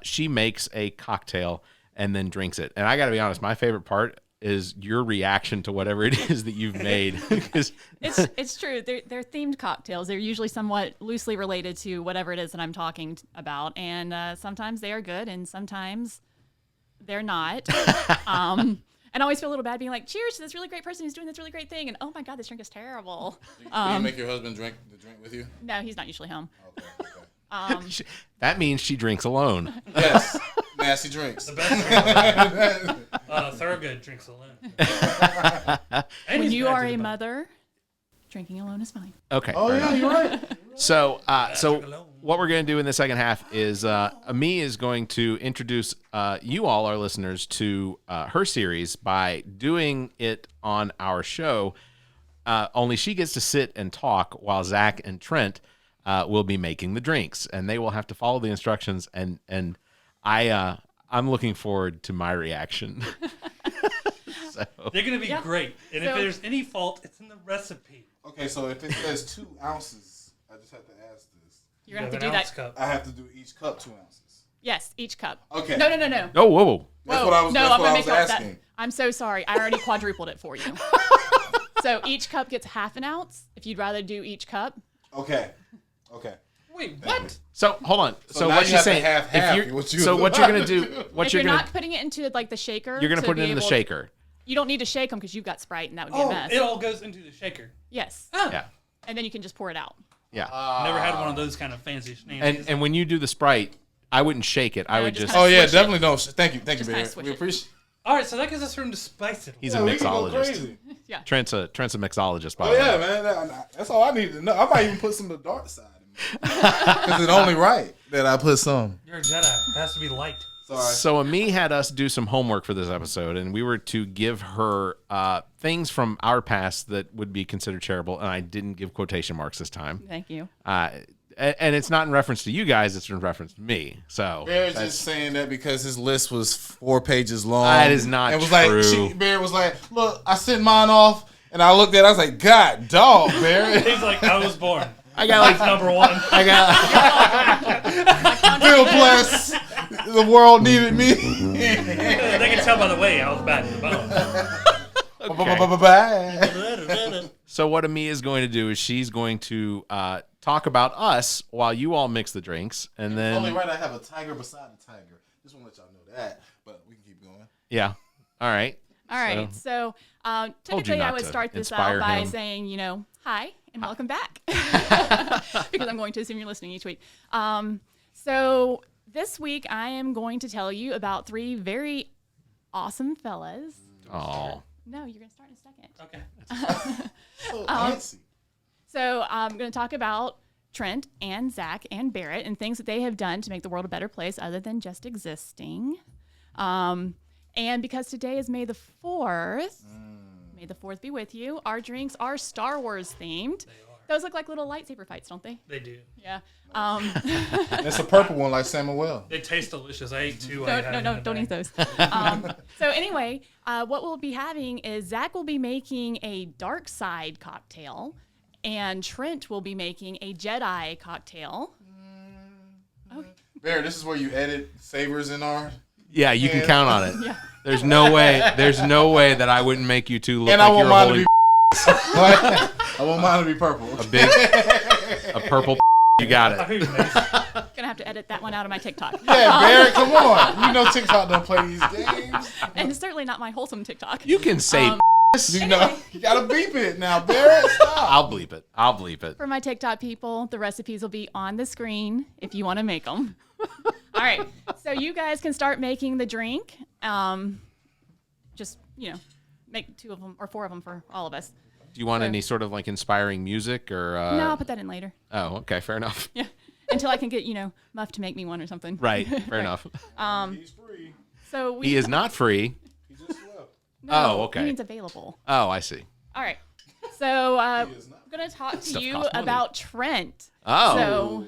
she makes a cocktail and then drinks it. And I got to be honest, my favorite part is your reaction to whatever it is that you've made. It's true. They're themed cocktails. They're usually somewhat loosely related to whatever it is that I'm talking about. And sometimes they are good and sometimes they're not. And I always feel a little bad being like, cheers to this really great person who's doing this really great thing. And oh my God, this drink is terrible. Can you make your husband drink with you? No, he's not usually home. Okay. That means she drinks alone. Yes. Nasty drinks. The best drink. Thorogood drinks alone. When you are a mother, drinking alone is fine. Okay. Oh, yeah, you're right. So what we're going to do in the second half is Amii is going to introduce you all, our listeners, to her series by doing it on our show. Only she gets to sit and talk while Zac and Trent will be making the drinks, and they will have to follow the instructions. And I'm looking forward to my reaction. They're going to be great. And if there's any fault, it's in the recipe. Okay, so if it says 2 ounces, I just have to ask this. You're going to have to do that. Cup. I have to do each cup 2 ounces. Yes, each cup. Okay. No. Oh, whoa. That's what I was asking. I'm so sorry. I already quadrupled it for you. So each cup gets half an ounce. If you'd rather do each cup. Okay. Wait, what? So hold on. So now what you she's have to saying? half, What you're gonna do? If you're not putting it into like the shaker, you're gonna put it in the shaker. You don't need to shake them because you've got Sprite, and that would be a mess. It all goes into the shaker. Yes. Oh. Yeah. And then you can just pour it out. Yeah. Never had one of those kind of fancy shenanigans. And when you do the Sprite, I wouldn't shake it. I would just. kinda swish definitely don't. Thank you, Just kinda Barry. swish We it. appreciate. All right, so that gives us room to spice it. He's a We can go mixologist. crazy. Yeah. Trent's a mixologist. By Oh the way. yeah, man. That's all I need to know. I might even put some of the dark side in me. Because it's only right that I put some. You're a Jedi. It has to be light. Sorry. So Amii had us do some homework for this episode, and we were to give her things from our past that would be considered charitable, and I didn't give quotation marks this time. Thank you. And it's not in reference to you guys; it's in reference to me. So Bear's just saying that because his list was 4 pages long. That is not and was true. Bear was like, "Look, I sent mine off, and I looked at it. I was like, God, dog, Bear." He's like, I was born. I got like Number one. I got. Real blessed. The world needed me. They can tell by the way I was bad in the bone. Bye. So what Amii is going to do is she's going to talk about us while you all mix the drinks, and then Only right, I have a tiger beside the tiger. Just want to let y'all know that, but we can keep going. yeah, all right. All right. So typically I would start this out by saying, hi and welcome back, because I'm going to assume you're listening each week. So this week I am going to tell you about 3 very awesome fellas. Oh. No, you're going to start in a second. Okay. Fancy. So I'm going to talk about Trent and Zac and Barrett and things that they have done to make the world a better place other than just existing. And because today is May the 4th, May the 4th be with you, our drinks are Star Wars themed. They are. Those look like little lightsaber fights, don't they? They do. Yeah. That's a purple one like Samuel. They taste delicious. I ate 2. No, don't eat those. So anyway, what we'll be having is Zac will be making a dark side cocktail, and Trent will be making a Jedi cocktail. Barry, this is where you edit savers in our. Yeah, you can count on it. Yeah. There's no way that I wouldn't make you 2 look And like I want you're mine holding to be. I want mine to be purple. a purple. You got it. Gonna have to edit that one out of my TikTok. Yeah, Barry, come on. You know TikTok don't play these games. And it's certainly not my wholesome TikTok. You can say You know, you gotta beep it now, Barry. Stop. I'll bleep it. For my TikTok people, the recipes will be on the screen if you want to make them. All right. So you guys can start making the drink. Just, make 2 of them or 4 of them for all of us. Do you want any sort of like inspiring music or? No, I'll put that in later. Oh, okay, fair enough. Yeah. Until I can get, Muff to make me one or something. Right, fair enough. He's free. So He is not free. He just left. No, Oh, okay. He means available. Oh, I see. All right. So I'm going to talk to Stuff you costs money. about Trent. Oh. So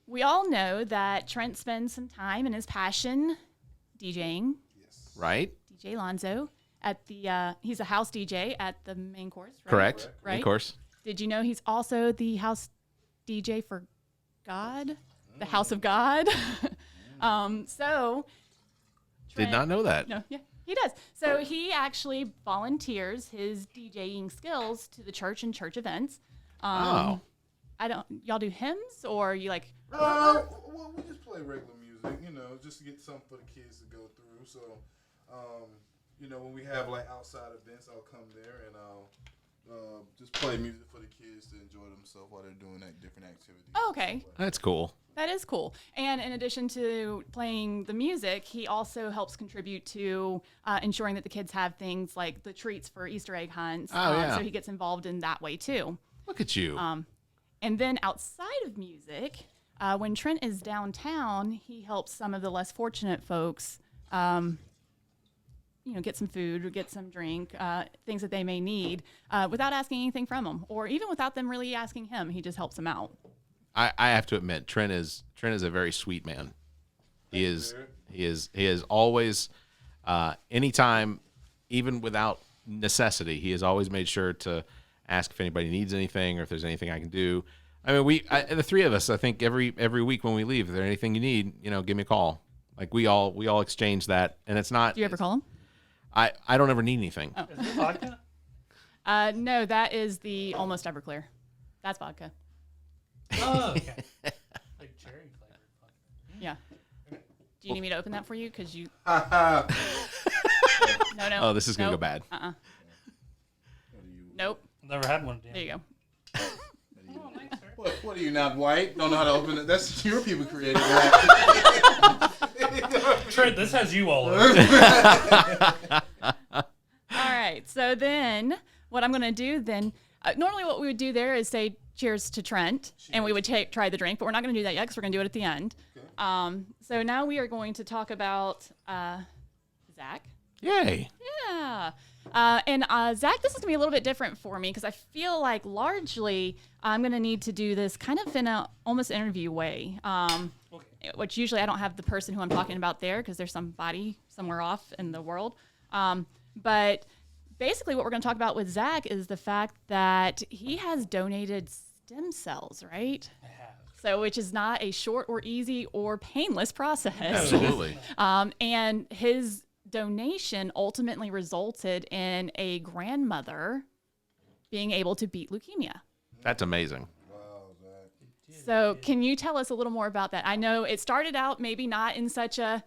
we all know that Trent spends some time in his passion DJing. Right. DJ Lonzo at the he's a house DJ at the main course, right? Correct. Right. Of course. Did you know he's also the house DJ for God, the House of God? So Did not know that. no, yeah, he does. So he actually volunteers his DJing skills to the church and church events. Oh. Y'all do hymns or you like? Well, we just play regular music, just to get something for the kids to go through. So, when we have like outside events, I'll come there and I'll just play music for the kids to enjoy themselves while they're doing different activities. Oh, okay. That's cool. That is cool. And in addition to playing the music, he also helps contribute to ensuring that the kids have things like the treats for Easter egg hunts. Oh, yeah. So he gets involved in that way too. Look at you. And then outside of music, when Trent is downtown, he helps some of the less fortunate folks, get some food or get some drink, things that they may need, without asking anything from them, or even without them really asking him. He just helps them out. I have to admit, Trent is a very sweet man. He is always, anytime, even without necessity, he has always made sure to ask if anybody needs anything or if there's anything I can do. I mean, the 3 of us, I think every week when we leave, if there's anything you need, give me a call. Like we all exchange that, and it's not. Do you ever call him? I don't ever need anything. Oh. Is it vodka? No, that is the almost Everclear. That's vodka. Oh, okay. Like cherry flavored vodka. Yeah. Do you need me to open that for you? Because you. No. No. Oh, this is gonna go bad. Nope. Never had one. There you go. Oh, thanks, sir. What are you, not white? Don't know how to open it? That's your people created that. Trent, this has you all over it. All right. So then what I'm going to do then, normally what we would do there is say cheers to Trent, and we would try the drink, but we're not going to do that yet because we're going to do it at the end. Okay. So now we are going to talk about Zac. Yay. Yeah. And Zac, this is going to be a little bit different for me because I feel like largely I'm going to need to do this kind of in a almost interview way, which usually I don't have the person who I'm talking about there because there's somebody somewhere off in the world. But basically what we're going to talk about with Zac is the fact that he has donated stem cells, right? I have. So, which is not a short or easy or painless process. Absolutely. And his donation ultimately resulted in a grandmother being able to beat leukemia. That's amazing. So can you tell us a little more about that? I know it started out maybe not in such a,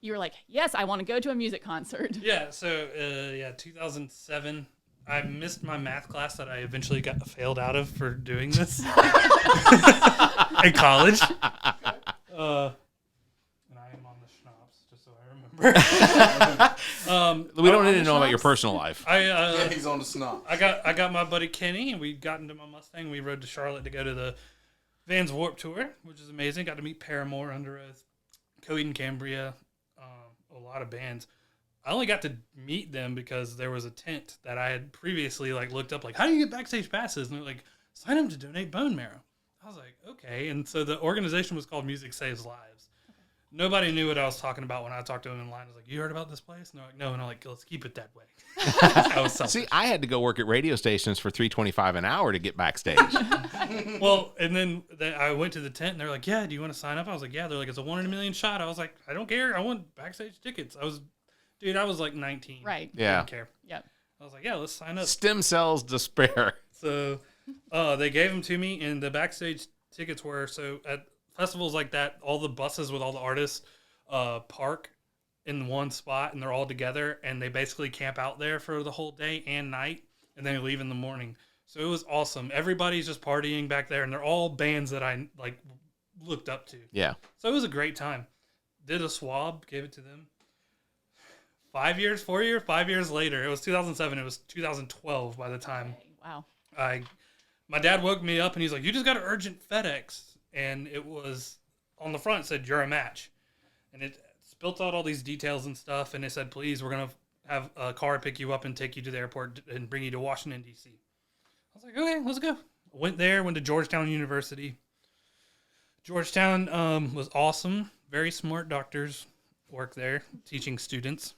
you were like, yes, I want to go to a music concert. Yeah, so 2007. I missed my math class that I eventually got failed out of for doing this in college. And I am on the schnapps, just so I remember. We don't need to know about your personal life. Yeah, he's on the snot. I got my buddy Kenny, and we got into my Mustang. We rode to Charlotte to go to the Vans Warped Tour, which is amazing. Got to meet Paramore, Under Oath, Coheed and Cambria, a lot of bands. I only got to meet them because there was a tent that I had previously looked up, how do you get backstage passes? And they're like, sign them to donate bone marrow. I was like, okay. And so the organization was called Music Saves Lives. Okay. Nobody knew what I was talking about when I talked to them in line. I was like, you heard about this place? And they're like, no. And I'm like, let's keep it that way. I was selfish. See, I had to go work at radio stations for $3.25 an hour to get backstage. Well, and then I went to the tent, and they're like, yeah, do you want to sign up? I was like, yeah. They're like, it's a 1 in a million shot. I was like, I don't care. I want backstage tickets. I was 19. Right. Yeah. Didn't care. Yep. I was like, yeah, let's sign up. Stem cells despair. So they gave them to me, and the backstage tickets were, so at festivals like that, all the buses with all the artists park in one spot, and they're all together, and they basically camp out there for the whole day and night, and then they leave in the morning. So it was awesome. Everybody's just partying back there, and they're all bands that I looked up to. Yeah. So it was a great time. Did a swab, gave it to them. 5 years later, it was 2007. It was 2012 by the time. Wow. My dad woke me up and he's like, you just got an urgent FedEx. And it was on the front, it said, you're a match. And it spelled out all these details and stuff. And it said, please, we're going to have a car pick you up and take you to the airport and bring you to Washington, D.C. I was like, okay, let's go. Went to Georgetown University. Georgetown was awesome. Very smart doctors work there teaching students.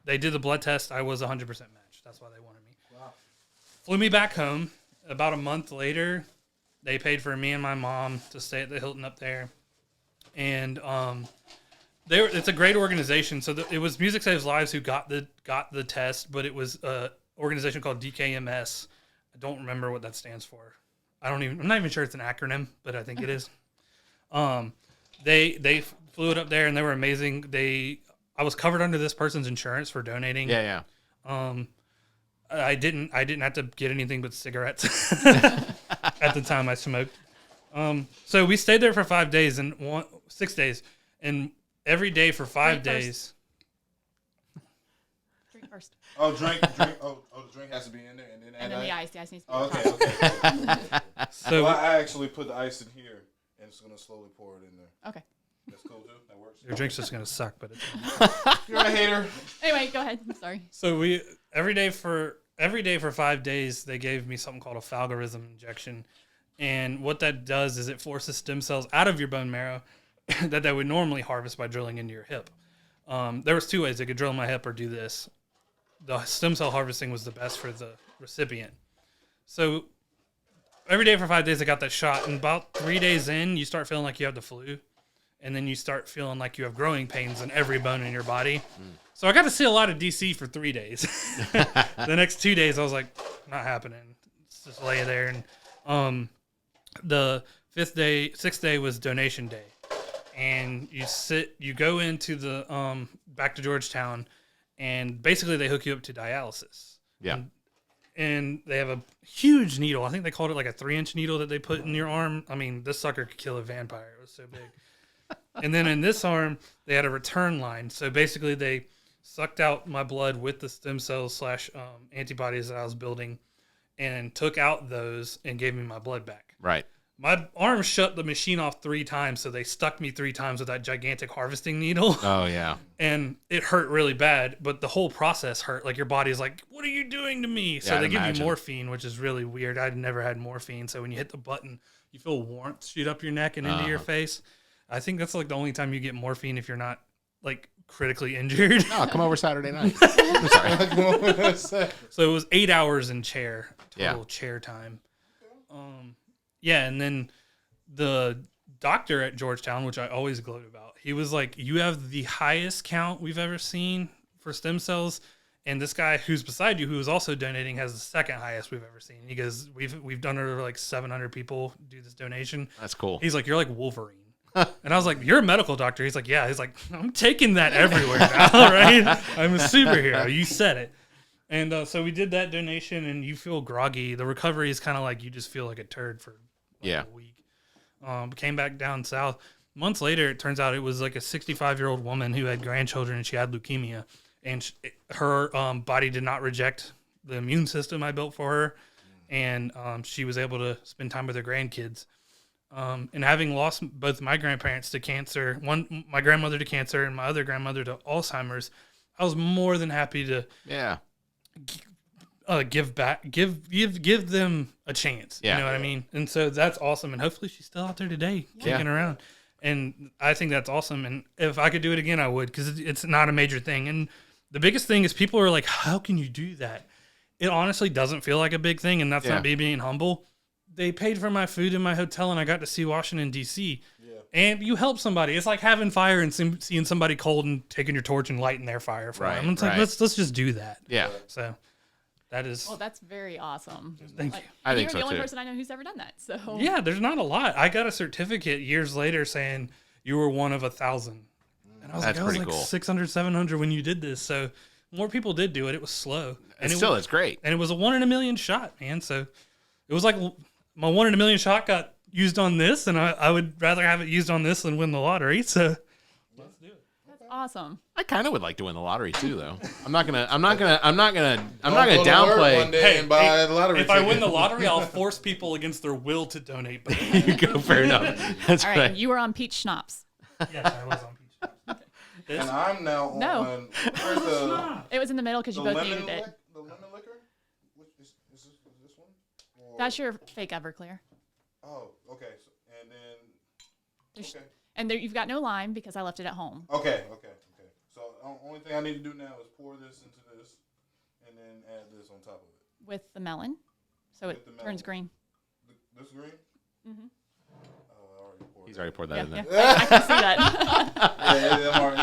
They did the blood test. I was 100% matched. That's why they wanted me. Wow. Flew me back home. About a month later, they paid for me and my mom to stay at the Hilton up there. And it's a great organization. So it was Music Saves Lives who got the test, but it was an organization called DKMS. I don't remember what that stands for. I'm not even sure it's an acronym, but I think it is. They flew it up there, and they were amazing. I was covered under this person's insurance for donating. Yeah. I didn't have to get anything but cigarettes at the time I smoked. So we stayed there for 5 days 6 days, and every day for 5 days. Drink first. Oh, drink. Oh, the drink has to be in there, and then the ice. The ice needs to be okay. So I actually put the ice in here, and it's gonna slowly pour it in there. Okay. That's cool too. That works. Your drink's just gonna suck, but it's you're a hater. Anyway, go ahead. I'm sorry. So every day for 5 days they gave me something called a falgarism injection, and what that does is it forces stem cells out of your bone marrow that they would normally harvest by drilling into your hip. There was 2 ways they could drill in my hip or do this. The stem cell harvesting was the best for the recipient. So every day for 5 days I got that shot, and about 3 days in you start feeling like you have the flu. And then you start feeling like you have growing pains in every bone in your body. So I got to see a lot of DC for 3 days. The next 2 days, I was like, not happening. Let's just lay there. And the 6th day was donation day. And you go into the back to Georgetown, and basically they hook you up to dialysis. Yeah. And they have a huge needle. I think they called it like a 3-inch needle that they put in your arm. I mean, this sucker could kill a vampire. It was so big. And then in this arm, they had a return line. So basically, they sucked out my blood with the stem cells / antibodies that I was building, and took out those and gave me my blood back. Right. My arm shut the machine off 3 times, so they stuck me 3 times with that gigantic harvesting needle. Oh, yeah. And it hurt really bad, but the whole process hurt. Like, your body's like, what are you doing to me? So they give you morphine, which is really weird. I'd never had morphine. So when you hit the button, you feel warmth shoot up your neck and into your face. I think that's like the only time you get morphine if you're not like critically injured. Oh, come over Saturday night. I'm sorry. So it was 8 hours in chair, total chair time. Yeah, and then the doctor at Georgetown, which I always gloat about, he was like, you have the highest count we've ever seen for stem cells. And this guy who's beside you, who is also donating, has the 2nd highest we've ever seen. He goes, we've done over like 700 people do this donation. That's cool. He's like, you're like Wolverine. And I was like, you're a medical doctor. He's like, yeah. He's like, I'm taking that everywhere now, right? I'm a superhero. You said it. And so we did that donation, and you feel groggy. The recovery is kind of like you just feel like a turd for a week. Came back down south. Months later, it turns out it was like a 65-year-old woman who had grandchildren, and she had leukemia. And her body did not reject the immune system I built for her. And she was able to spend time with her grandkids. And having lost both my grandparents to cancer, my grandmother to cancer and my other grandmother to Alzheimer's, I was more than happy to give back, give them a chance. You know what I mean? And so that's awesome. And hopefully she's still out there today, kicking around. And I think that's awesome. And if I could do it again, I would, because it's not a major thing. And the biggest thing is people are like, how can you do that? It honestly doesn't feel like a big thing, and that's not me being humble. They paid for my food in my hotel, and I got to see Washington, D.C. Yeah. And you help somebody. It's like having fire and seeing somebody cold and taking your torch and lighting their fire for them. It's like, let's just do that. Yeah. So that is... Well, that's very awesome. Thank you. I think you're so, the only too. person I know who's ever done that. So yeah, there's not a lot. I got a certificate years later saying you were one of 1,000. And I was like, cool. 600, 700 when you did this. So more people did do it. It was slow. And it's great. And it was a 1 in a million shot, man. So it was like... my 1 in a million shot got used on this, and I would rather have it used on this than win the lottery. So let's do it. That's awesome. I kind of would like to win the lottery too, though. I'm not gonna downplay. One day and buy the lottery if I win the lottery, I'll force people against their will to donate. But you go, fair enough. That's all right. You were on peach schnapps. Yes, I was on peach schnapps. And I'm now on. No. Where's the It was in the middle because you both lemon needed it. The lemon liquor? Is this one? Or... That's your fake Everclear. Oh, okay. So, and then. Okay. And there, you've got no lime because I left it at home. Okay. So only thing I need to do now is pour this into this, and then add this on top of it. With the melon, so it turns green. This green? Mm-hmm. He's already poured that in there. Yeah, I can see that.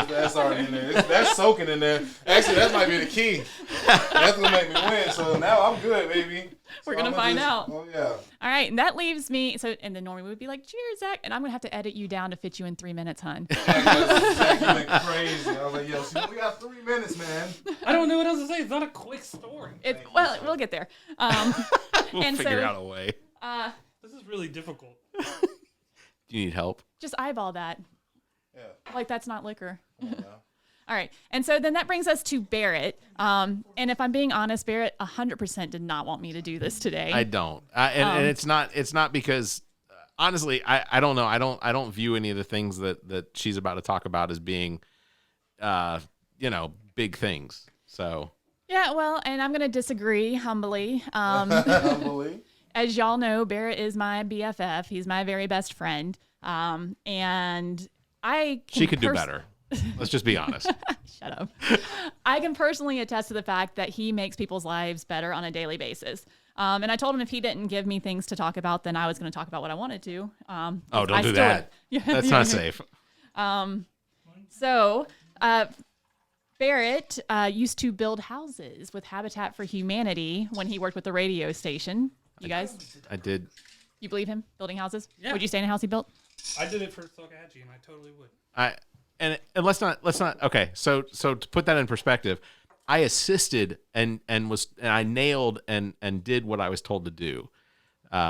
That's already in there. That's soaking in there. Actually, that might be the key. That's gonna make me win. So now I'm good, baby. We're gonna find out. Oh yeah. All right, and that leaves me. So, and then normally we would be like, "Cheers, Zach," and I'm gonna have to edit you down to fit you in 3 minutes, hun. Zach, you went crazy. I was like, "Yo, see, we got 3 minutes, man." I don't know what else to say. It's not a quick story. Well, we'll get there. We'll figure out a way. This is really difficult. Do you need help? Just eyeball that. Yeah. Like that's not liquor. Oh, no. All right. And so then that brings us to Barrett. And if I'm being honest, Barrett 100% did not want me to do this today. I don't. And it's not because honestly, I don't know. I don't view any of the things that she's about to talk about as being big things. So yeah, well, and I'm going to disagree humbly. Humbly. As y'all know, Barrett is my BFF. He's my very best friend. And she could do better. Let's just be honest. Shut up. I can personally attest to the fact that he makes people's lives better on a daily basis. And I told him if he didn't give me things to talk about, then I was going to talk about what I wanted to. Don't do that. That's not safe. So Barrett used to build houses with Habitat for Humanity when he worked with the radio station. You guys? I did. You believe him building houses? Yeah. Would you stay in a house he built? I did it for Sokahatchee, and I totally would. And let's not. Okay, so to put that in perspective, I assisted and I nailed and did what I was told to do.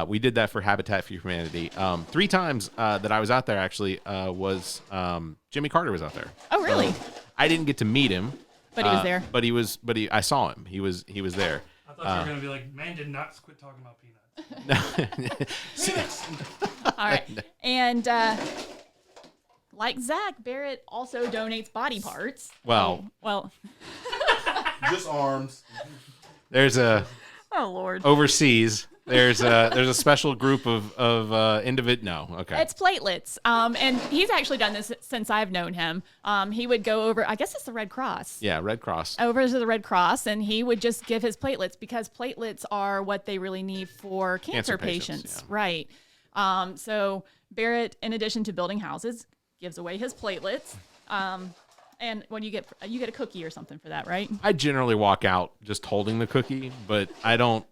We did that for Habitat for Humanity. 3 times that I was out there actually was Jimmy Carter was out there. Oh, really? I didn't get to meet him, but he was there. But I saw him. He was there. I thought you were gonna be like, man, did not quit talking about peanuts. All right, and like Zach, Barrett also donates body parts. Well, just arms. There's a oh Lord overseas. There's a special group of individual. No, okay. It's platelets. And he's actually done this since I've known him. He would go over, I guess it's the Red Cross. Yeah, Red Cross. Over to the Red Cross, and he would just give his platelets because platelets are what they really need for cancer patients. Yeah. Right. So Barrett, in addition to building houses, gives away his platelets. And when you get a cookie or something for that, right? I generally walk out just holding the cookie, but I don't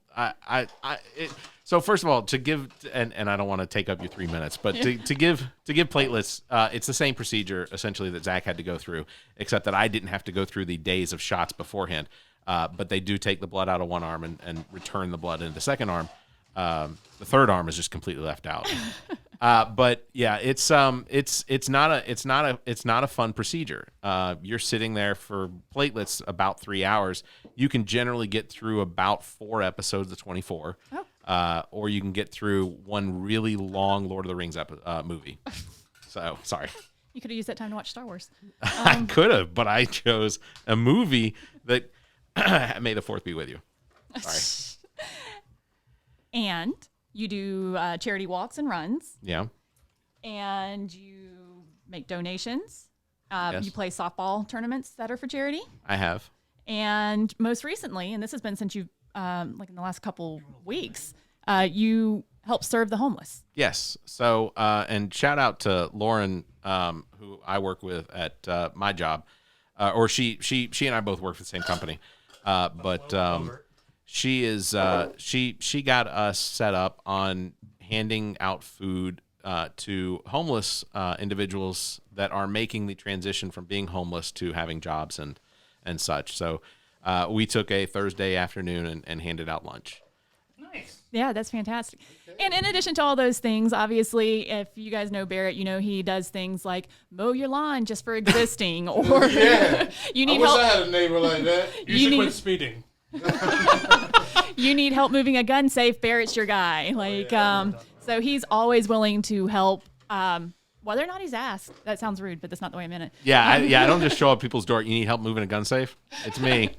So first of all, to give, and I don't want to take up your 3 minutes, but to give platelets, it's the same procedure essentially that Zach had to go through, except that I didn't have to go through the days of shots beforehand. But they do take the blood out of one arm and return the blood into the second arm. The third arm is just completely left out. But yeah, it's not a fun procedure. You're sitting there for platelets about 3 hours. You can generally get through about 4 episodes of 24, or you can get through one really long Lord of the Rings movie. So sorry. You could have used that time to watch Star Wars. I could have, but I chose a movie that may the 4th be with you. Sorry. And you do charity walks and runs. Yeah. And you make donations. Yes. You play softball tournaments that are for charity. I have. And most recently, and this has been since you've, like in the last couple weeks, you help serve the homeless. Yes. So, and shout out to Lauren, who I work with at my job, or she and I both work for the same company, but she is she got us set up on handing out food to homeless individuals that are making the transition from being homeless to having jobs and such. So we took a Thursday afternoon and handed out lunch. Nice. Yeah, that's fantastic. And in addition to all those things, obviously, if you guys know Barrett, you know he does things like mow your lawn just for existing, or you need help. I had a neighbor like that. You should quit speeding. You need help moving a gun safe. Barrett's your guy. So he's always willing to help. Whether or not he's asked. That sounds rude, but that's not the way I meant it. Yeah, I don't just show up people's door. You need help moving a gun safe? It's me.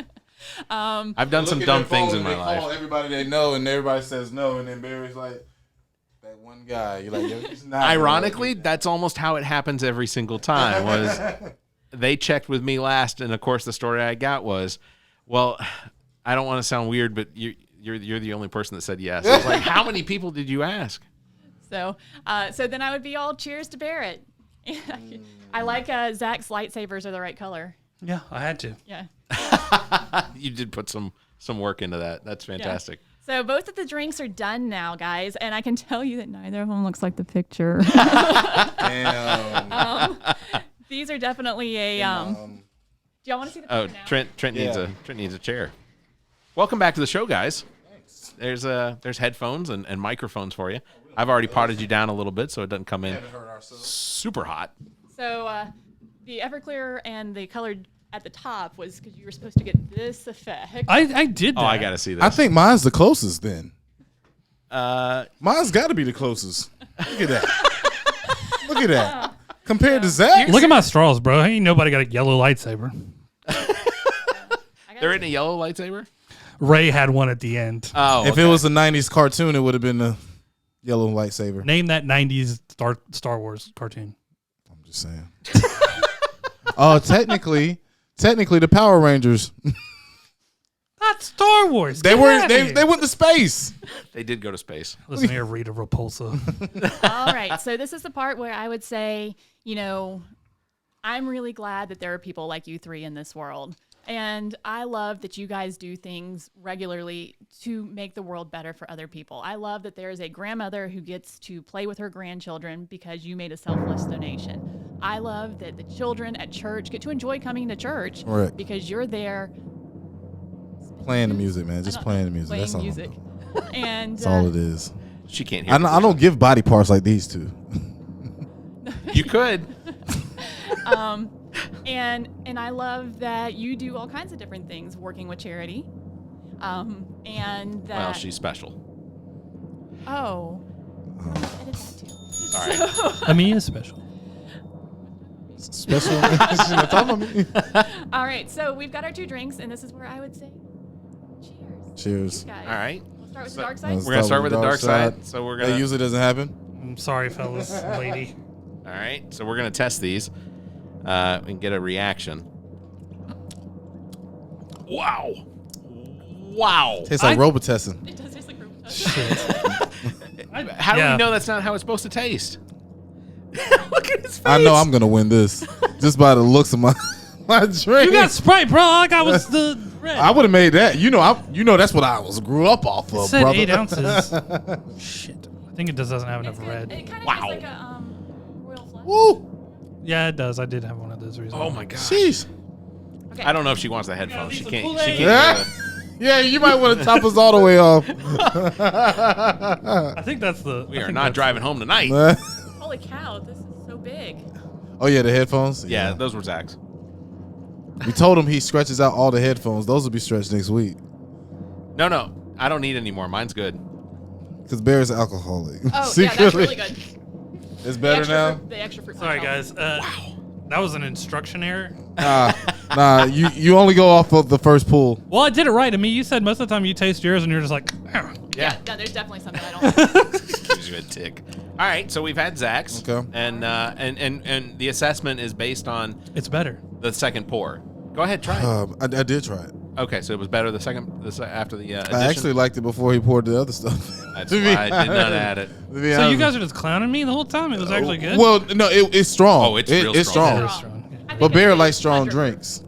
I've done some dumb things in my life. Call everybody they know, and everybody says no, and then Barry's like, that one guy. You're like, he's not. Ironically, that's almost how it happens every single time. Was they checked with me last, and of course the story I got was, well, I don't want to sound weird, but you're the only person that said yes. I was like, how many people did you ask? So then I would be all cheers to Barrett. I like Zach's lightsabers are the right color. Yeah, I had to. Yeah. You did put some work into that. That's fantastic. Yeah. So both of the drinks are done now, guys, and I can tell you that neither of them looks like the picture. Damn. These are definitely a. Do y'all want to see the picture now? Trent needs a chair. Welcome back to the show, guys. Thanks. There's headphones and microphones for you. I've already potted you down a little bit so it doesn't come in super hot. So the Everclear and the colored at the top was because you were supposed to get this effect. I did that. Oh, I got to see this. I think mine's the closest then. Mine's got to be the closest. Look at that. Look at that. Compared to Zach. Look at my straws, bro. Ain't nobody got a yellow lightsaber. There isn't a yellow lightsaber? Ray had one at the end. Oh, If it was a 90s cartoon, it would have been the yellow lightsaber. Name that 90s Star Wars cartoon. I'm just saying. Oh, technically the Power Rangers. Not Star Wars. They went to space. They did go to space. Listen here, Rita Repulsa. All right. So this is the part where I would say, I'm really glad that there are people like you three in this world. And I love that you guys do things regularly to make the world better for other people. I love that there is a grandmother who gets to play with her grandchildren because you made a selfless donation. I love that the children at church get to enjoy coming to church because you're there. Playing the music, man. Just playing the music. Playing That's all. music. And that's all it is. She can't hear. I don't give body parts like these two. You could. And I love that you do all kinds of different things working with charity. And that, well, she's special. Oh. Edit that too. All right. Amii is special. Special. All right. So we've got our 2 drinks, and this is where I would say cheers. Cheers. All right. We'll start with the dark side. We're going to start with the dark side. So we're going That usually doesn't happen. I'm sorry, fellas, lady. All right. So we're going to test these and get a reaction. Wow. Tastes like Robitussin. It does taste like Robitussin. How do we know that's not how it's supposed to taste? Look at his face. I know I'm going to win this just by the looks of my drink. You got Sprite, bro. All I got was the Red. I would have made that. You know, that's what I grew up off It of, said brother. 8 ounces. Shit. I think it just doesn't have enough red. It kind of Wow. tastes like a royal flush. Woo! Yeah, it does. I did have one of those recently. Oh my gosh. Jeez. Okay. I don't know if she wants the headphones. She these are can't. Kool-Aid. She can't. Yeah. Yeah, you might want to top us all the way off. I think that's the. We I are think not that's- driving home tonight. Holy cow, this is so big. Oh yeah, the headphones. Yeah, those were Zach's. We told him he stretches out all the headphones. Those will be stretched next week. No, I don't need any more. Mine's good. Because Bear's alcoholic. Oh, yeah, that's really good. It's better now. The extra fruit. Sorry, punch guys. Wow. That was an instruction error. Nah. You only go off of the first pull. Well, I did it right. I mean, you said most of the time you taste yours and you're just like, "Oh." Yeah. No, there's definitely something I don't. Gives you a tick. All right, so we've had Zach's. Okay. And the assessment is based on It's better. the second pour. Go ahead, try it. I did try it. Okay, so it was better after the addition? I actually liked it before he poured the other stuff. That's why I did not add it. To be So you honest. guys are just clowning me the whole time? It was actually good? Well, no, it's strong. Oh, it's real it's strong. It strong. is strong. Yeah. I think But Bear it's likes strong 100. drinks.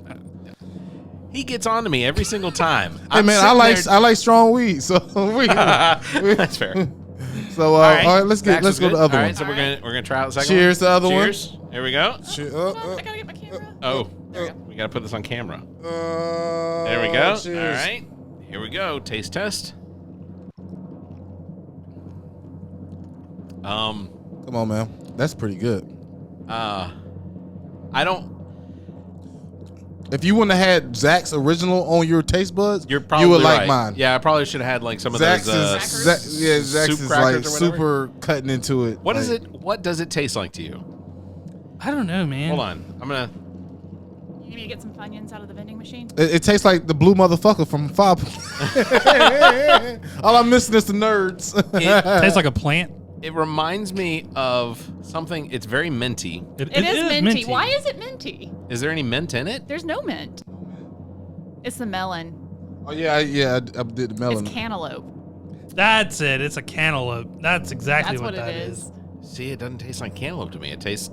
He gets on to me every single time. Hey man, I like strong weed, so That's fair. So all right, let's Zach's go was to the good. other All one. right, so we're gonna try out the second Cheers to the other one. Cheers. Here we go. Hold on, I gotta get my camera. Oh, we gotta put this on camera. There we go. Cheers. All right, here we go. Taste test. Come on, man. That's pretty good. I don't. If you wouldn't have had Zach's original on your taste buds, You're probably you would right. like mine. Yeah, I probably should have had like some of Zach's those. is Zach's soup is crackers like or whatever. super cutting into it. What is like, it? What does it taste like to you? I don't know, man. Hold on, I'm gonna. You need me to get some Funyuns out of the vending machine? It tastes like the blue motherfucker from Five. All I'm missing is the nerds. Tastes like a plant. It reminds me of something. It's very minty. It is minty. Why is it minty? Is there any mint in it? There's no mint. It's the melon. Oh yeah, I did the melon. It's cantaloupe. That's it. It's a cantaloupe. That's exactly That's what that it is. is. See, it doesn't taste like cantaloupe to me. It tastes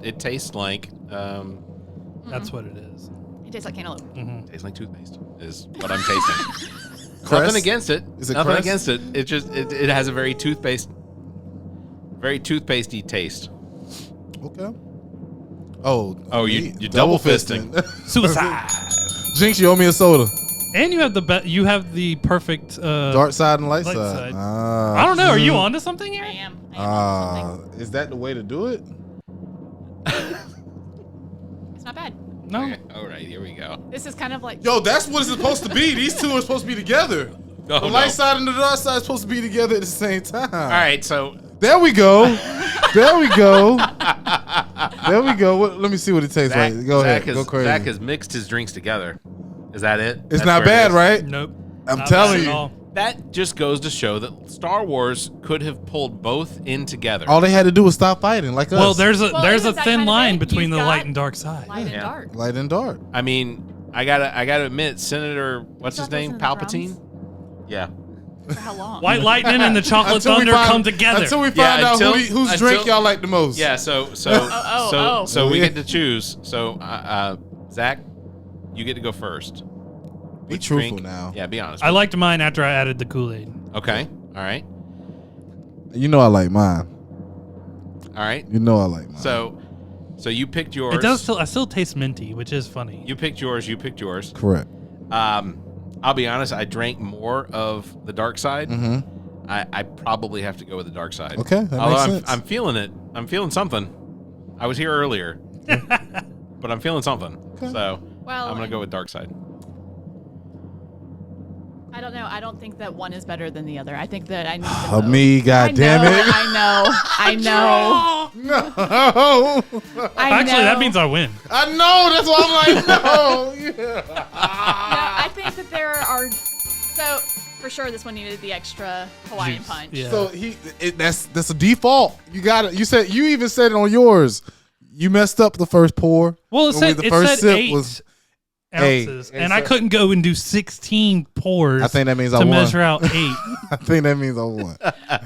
like That's what it is. It tastes like cantaloupe. tastes like toothpaste. Is what I'm tasting. Crest? Nothing against it. Is it Nothing Crest? against it. It just it has a very toothpastey taste. Okay. Oh, you double fisting. Suicide. Jinx, you owe me a soda. And you have you have the perfect Dark side and light Light side. side. I don't know. Are you onto something here? I am onto something. Is that the way to do it? It's not bad. No. Okay. All right, here we go. This is kind of like Yo, that's what it's supposed to be. These two are supposed to be together. Oh, The no. light side and the dark side are supposed to be together at the same time. All right, so There we go. There we go. There we go. Let me see what it tastes like. Go ahead. Go crazy. Zach has mixed his drinks together. Is that it? It's That's not where it bad, is? right? Nope. I'm Not telling bad at you. all. That just goes to show that Star Wars could have pulled both in together. All they had to do was stop fighting, like us. Well, there's a isn't that thin kind of line it? between You've the light got and dark side. light and Yeah. dark. light and dark. I mean, I gotta admit, Senator, what's his Thought those name? in the Palpatine. drums? Yeah. For how long? White lightning and the chocolate Until we thunder find- come together. Until we Yeah, find out until- whose drink until- y'all like the most. Yeah. So Oh. we Yeah. get to choose. So Zach, you get to go first. Be Which truthful drink- now. Yeah, be honest. I liked mine after I added the Kool-Aid. Okay. All right. You know I like mine. All right. You know I like mine. So you picked yours. It does still. I still taste minty, which is funny. You picked yours. You picked yours. Correct. I'll be honest. I drank more of the dark side. Mm-hmm. I probably have to go with the dark side. Okay, that Although makes sense. I'm feeling it. I'm feeling something. I was here earlier, but I'm feeling something. So Well, I'm gonna go with dark side. I don't know. I don't think that one is better than the other. I think that I need them both. Me, goddamn it. I know. No. Actually, that means I win. I know. That's why I'm like, no. Yeah. No, I think that there are. So for sure, this one needed the extra Hawaiian Juice. punch. Yeah. So that's a default. You got it. You even said it on yours. You messed up the first pour. Well, it said, the first sip 8 was. ounces, Hey, and I so- couldn't go and do 16 pours. I think that means I to won. measure out 8. I think that means I won.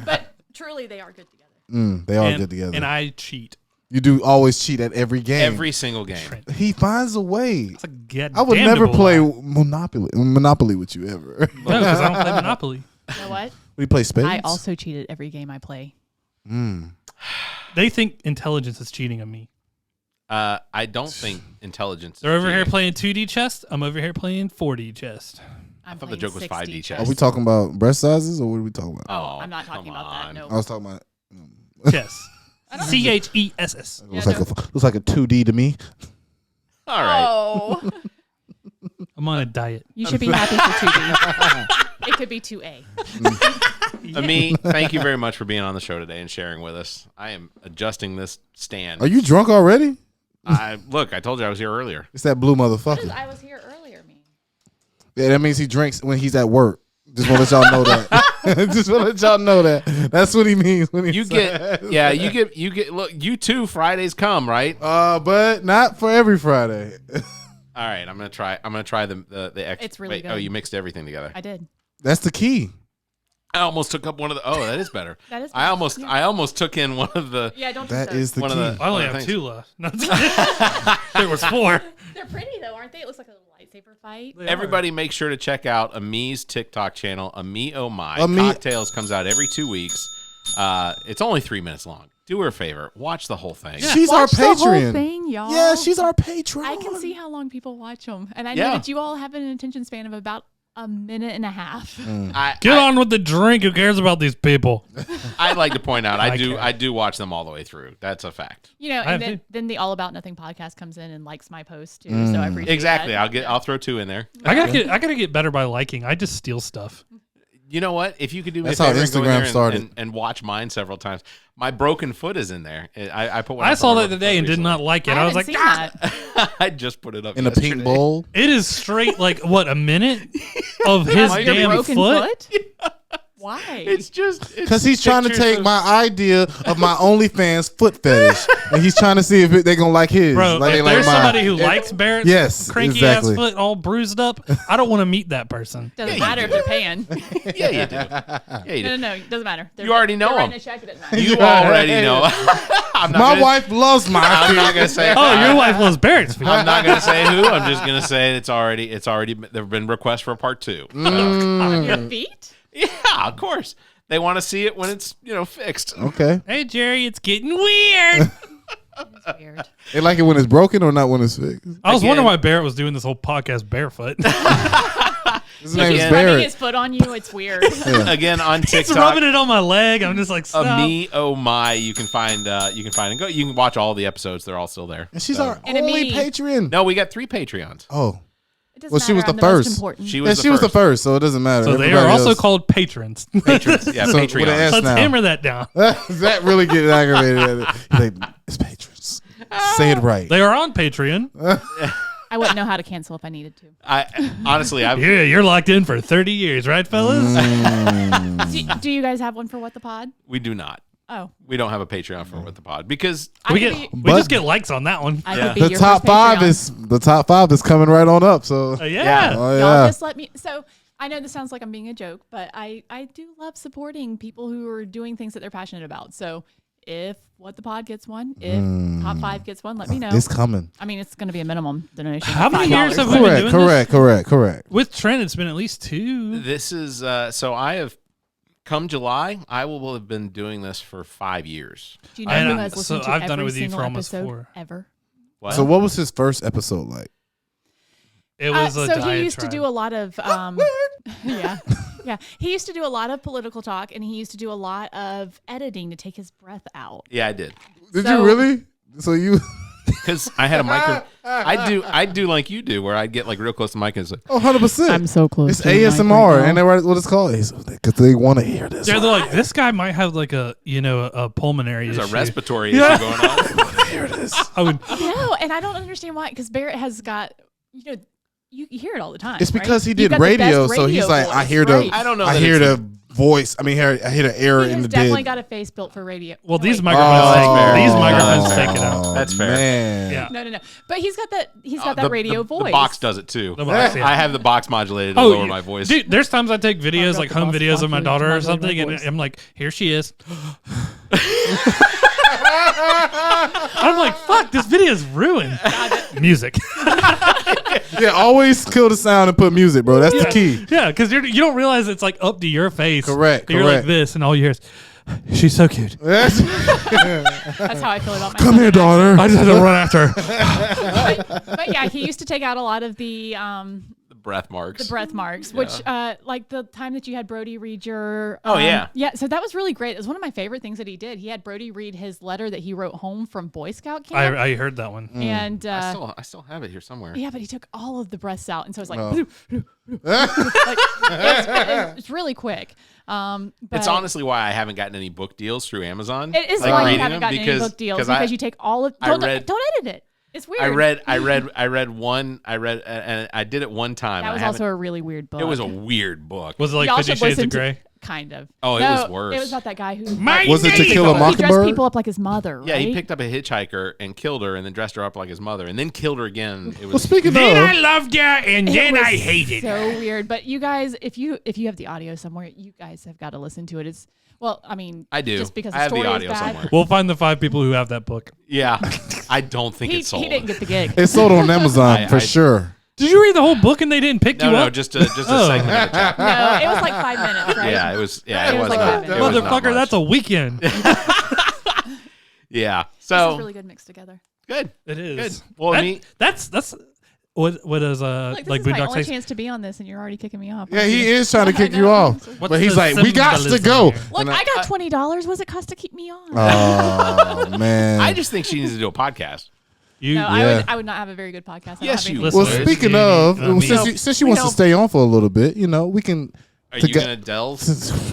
But truly, they are good together. They are and, good together. And I cheat. You do always cheat at every game. Every single game. He finds a way. It's like I would never play Monopoly with you ever. No, because I don't play Monopoly. You know what? We play spades. I also cheat at every game I play. They think intelligence is cheating on me. I don't think intelligence. They're over here cheating. playing 2D chess. I'm over here playing 4D chess. I thought the joke was 5D chess. Are we talking about breast sizes or what are we talking about? Oh, I'm not talking about that. No. I was talking about. Chess. CHESS. Looks like a 2D to me. All right. Oh, I'm on a diet. you should be happy for 2D. It could be 2A. Amii, thank you very much for being on the show today and sharing with us. I am adjusting this stand. Are you drunk already? Look, I told you I was here earlier. It's that blue motherfucker. I was here earlier, mean. Yeah, that means he drinks when he's at work. Just want to let y'all know that. Just want to let y'all know that. That's what he means when he You get look, you too, Fridays come, right? But not for every Friday. All right, I'm gonna try the X. It's really wait, good. Oh, you mixed everything together. I did. That's the key. I almost took up one of the. Oh, that is better. That is I better. I almost took in one of the. Yeah, don't. That is the One key. of the- I only One of the have things. 2 left. No, there was 4. They're pretty though, aren't they? It looks like a little lightsaber fight. Everybody, make sure to check out Amii's TikTok channel, Amii Oh My. Amii- Cocktails comes out every 2 weeks. It's only 3 minutes long. Do her a favor, watch the whole thing. She's our Watch the whole Patreon. thing, y'all. Yeah, she's our patron. I can see how long people watch them, and I know Yeah. that you all have an attention span of about a minute and a half. Get on with the drink. Who cares about these people? I'd like to point out, I care. I do watch them all the way through. That's a fact. You know, I and have then the All About Nothing podcast comes in and likes my post too. So I appreciate Exactly. that. I'll throw 2 in there. I gotta get better by liking. I just steal stuff. You know what? If you could do me That's a how favor and go in Instagram there started. and watch mine several times. My broken foot is in there. I put one. I up saw on my that today and did recently. not like it. I was like, seen "Ah!" that. I just put it up in a pink yesterday. bowl. It is straight like what, a minute of his Like Your damn broken foot. Why? It's just Because he's trying to pictures take of- my idea of my OnlyFans foot fetish, and he's trying to see if they're gonna like his. Bro, like, if they like there's mine. somebody who likes Barrett's Yes, cranky exactly. ass foot all bruised up, I don't want to meet that person. Doesn't matter if they're paying. Yeah, you do. Yeah, you do. No, doesn't matter. You already know they're writing them. a check, it doesn't matter. You already know. I'm not My gonna, wife loves my I'm feet. not gonna say. Oh, your wife loves Barrett's feet. I'm not gonna say who. I'm just gonna say it's already. There've been requests for a part 2. On your feet? Yeah, of course. They want to see it when it's fixed. Okay. Hey, Jerry, it's getting weird. It's weird. They like it when it's broken or not when it's fixed. I was Again. wondering why Barrett was doing this whole podcast barefoot. His name is Again. Rubbing Barrett. his foot on you, it's weird. Again on He's TikTok. rubbing it on my leg. I'm just like, stop. Amii Oh My. You can find and go. You can watch all the episodes. They're all still there. And she's So- our And only Amii. patron. No, we got 3 Patreons. Oh, It doesn't Well, she was matter, the I'm most first. important. She yeah, was she was the first, so it doesn't matter. So they Everybody are also else- called patrons. patrons. Yeah, So, with an Patreon. S Let's now. hammer that down. That really getting aggravated at it. He's like, it's patrons. Say it right. They are on Patreon. I wouldn't know how to cancel if I needed to. Honestly, I've Yeah, you're locked in for 30 years, right, fellas? Do you guys have one for What the Pod? we do not. Oh, We don't have a Patreon for What the Pod because I We could get be, we But- just get likes on that one. I Yeah. could be the your top first Patreon. the top 5 is coming right on up. So Yeah. oh, Y'all yeah. just let me. So I know this sounds like I'm being a joke, but I do love supporting people who are doing things that they're passionate about. So if What the Pod gets one, if Top 5 gets one, let me know. It's coming. I mean, it's going to be a minimum donation. How many $5, years have but- we been doing Correct. With Trent, it's been at least 2. this is so I have come July. I will have been doing this for 5 years. Do you know And, who has listened to I've done it every with you single for almost episode 4. ever? What? So what was his first episode like? It was a so diatribe. he used to do a lot of yeah. He used to do a lot of political talk, and he used to do a lot of editing to take his breath out. Yeah, I did. Did So- you really? So you Because I had a micro. I do like you do, where I'd get like real close to the mic and it's like, 100%. so close. It's ASMR, and that's what it's called. Because they want to hear this. Yeah, they're like, this guy might have like a pulmonary there's a issue. respiratory Yeah. issue going on. hear this. I would, No, and I don't understand why. Because Barrett has got you hear it all the time. It's because right? he You've did got the best radio, so he's like, I voice, hear the, right. I don't know. I that hear it's- the voice. I mean, I hear the error He in has the definitely dead. got a face built for radio. well, No, these wait. microphones, that's fair. these microphones take it out. That's fair. Man. Yeah. No. But he's got that. He's got that radio voice. The box does it too. The box, yeah. I have the box modulated to lower my voice. Dude, there's times I take videos, got like the home boss videos of my modulated daughter or my something, and voice. I'm like, here she is. I'm like, fuck, this video's ruined. Music. Yeah, always kill the sound and put music, bro. That's the key. Yeah, because you don't realize it's like up to your face. Correct. You're like this, and all you hear is, she's so cute. That's how I feel about my Come here, daughter. I just had to run after her. But yeah, he used to take out a lot of the breath marks. Which like the time that you had Brody read your yeah, so that was really great. It was one of my favorite things that he did. He had Brody read his letter that he wrote home from Boy Scout camp. I heard that one. And I still have it here somewhere. yeah, but he took all of the breaths out, and so it's like, it's really quick. But it's honestly why I haven't gotten any book deals through Amazon. It is why you haven't gotten any book deals because you take all of. Don't edit it. It's weird. I read one. And I did it one time. That was also a really weird book. It was a weird book. Was it like 50 Shades of Grey? Kind of. Oh, it was worse. It was about that guy who was it To Kill a Mockingbird? He dressed people up like his mother. Right? Yeah, he picked up a hitchhiker and killed her, and then dressed her up like his mother, and then killed her again. It was. Well, speaking Then of, I loved you, and then I hated so you. weird. But you guys, if you have the audio somewhere, you guys have got to listen to it. It's I do. Just because I have story the audio is bad. somewhere. We'll find the 5 people who have that book. Yeah, I don't think it's sold. He didn't get the gig. it's sold on Amazon for sure. Did you read the whole book and they didn't pick you up? No, just a segment of a chapter. No, it was like 5 minutes, right? Yeah, it was. Yeah, It was like not- 5 it was not Motherfucker, much. that's a weekend. Yeah. This So is really good mixed together. good. It is. Good. Well, That- I mean, that's what is Like, this like is my Boondock only Saints. chance to be on this, and you're already kicking me off. Yeah, he is trying to kick I you know. off. What's But he's the like, we got to symbolism go. here? Look, And I got $20. What's it cost to keep me on? Oh, man. I just think she needs to do a podcast. You, No, Yeah. I would not have a very good podcast. I don't Yes, have you anything would. to Well, say. speaking Listen, of, Amii. since she wants to stay on for a little bit, we can. Are To you get- gonna delve?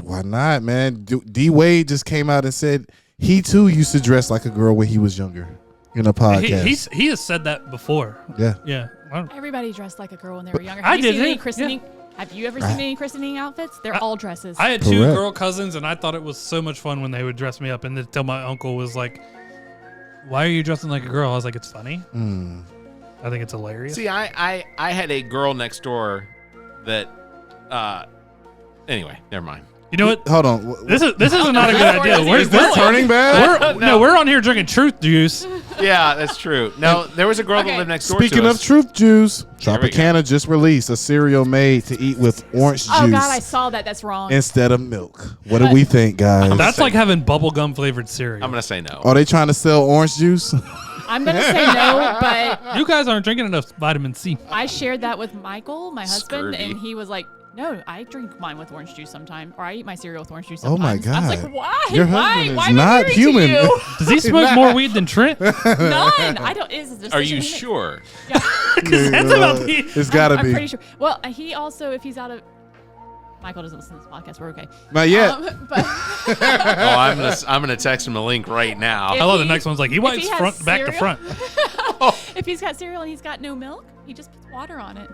Why not, man? D-Wade just came out and said he too used to dress like a girl when he was younger in a podcast. he has said that before. Yeah. Yeah. I don't- Everybody dressed like a girl when they were younger. I Have you seen didn't, any yeah. christening? Have you ever seen any christening outfits? They're all dresses. I had 2 Correct. girl cousins, and I thought it was so much fun when they would dress me up. And until my uncle was like, "Why are you dressing like a girl?" I was like, "It's funny. I think it's hilarious." See, I had a girl next door that. Anyway, never mind. You know what? Hold on. This is not a good idea. Is this turning bad? We're on here drinking truth juice. Yeah, that's true. No, there was a girl that lived next door Speaking to of us. truth juice, There we go. Tropicana just released a cereal made to eat with orange juice Oh God, I saw that. That's wrong. instead of milk. What do we think, guys? That's like having bubblegum flavored cereal. I'm gonna say no. Are they trying to sell orange juice? I'm gonna say no, but You guys aren't drinking enough vitamin C. I shared that with Michael, my husband, Scurvy. and he was like, "No, I drink mine with orange juice sometimes, or I eat my cereal with orange juice Oh sometimes." my I was God. like, "Why? Your Why? husband Why is am I not married to human. you?" Does he smoke more weed than Trent? None. I don't. Is this Are you sure? That's about the. It's got to I'm be. pretty sure. Well, he also, if he's out of, Michael doesn't listen to this podcast. We're okay. Not yet. But Oh, I'm gonna text him a link right now. If I love the he- next one's like he if wipes he has front back to cereal- front. if he's got cereal and he's got no milk, he just puts water on it.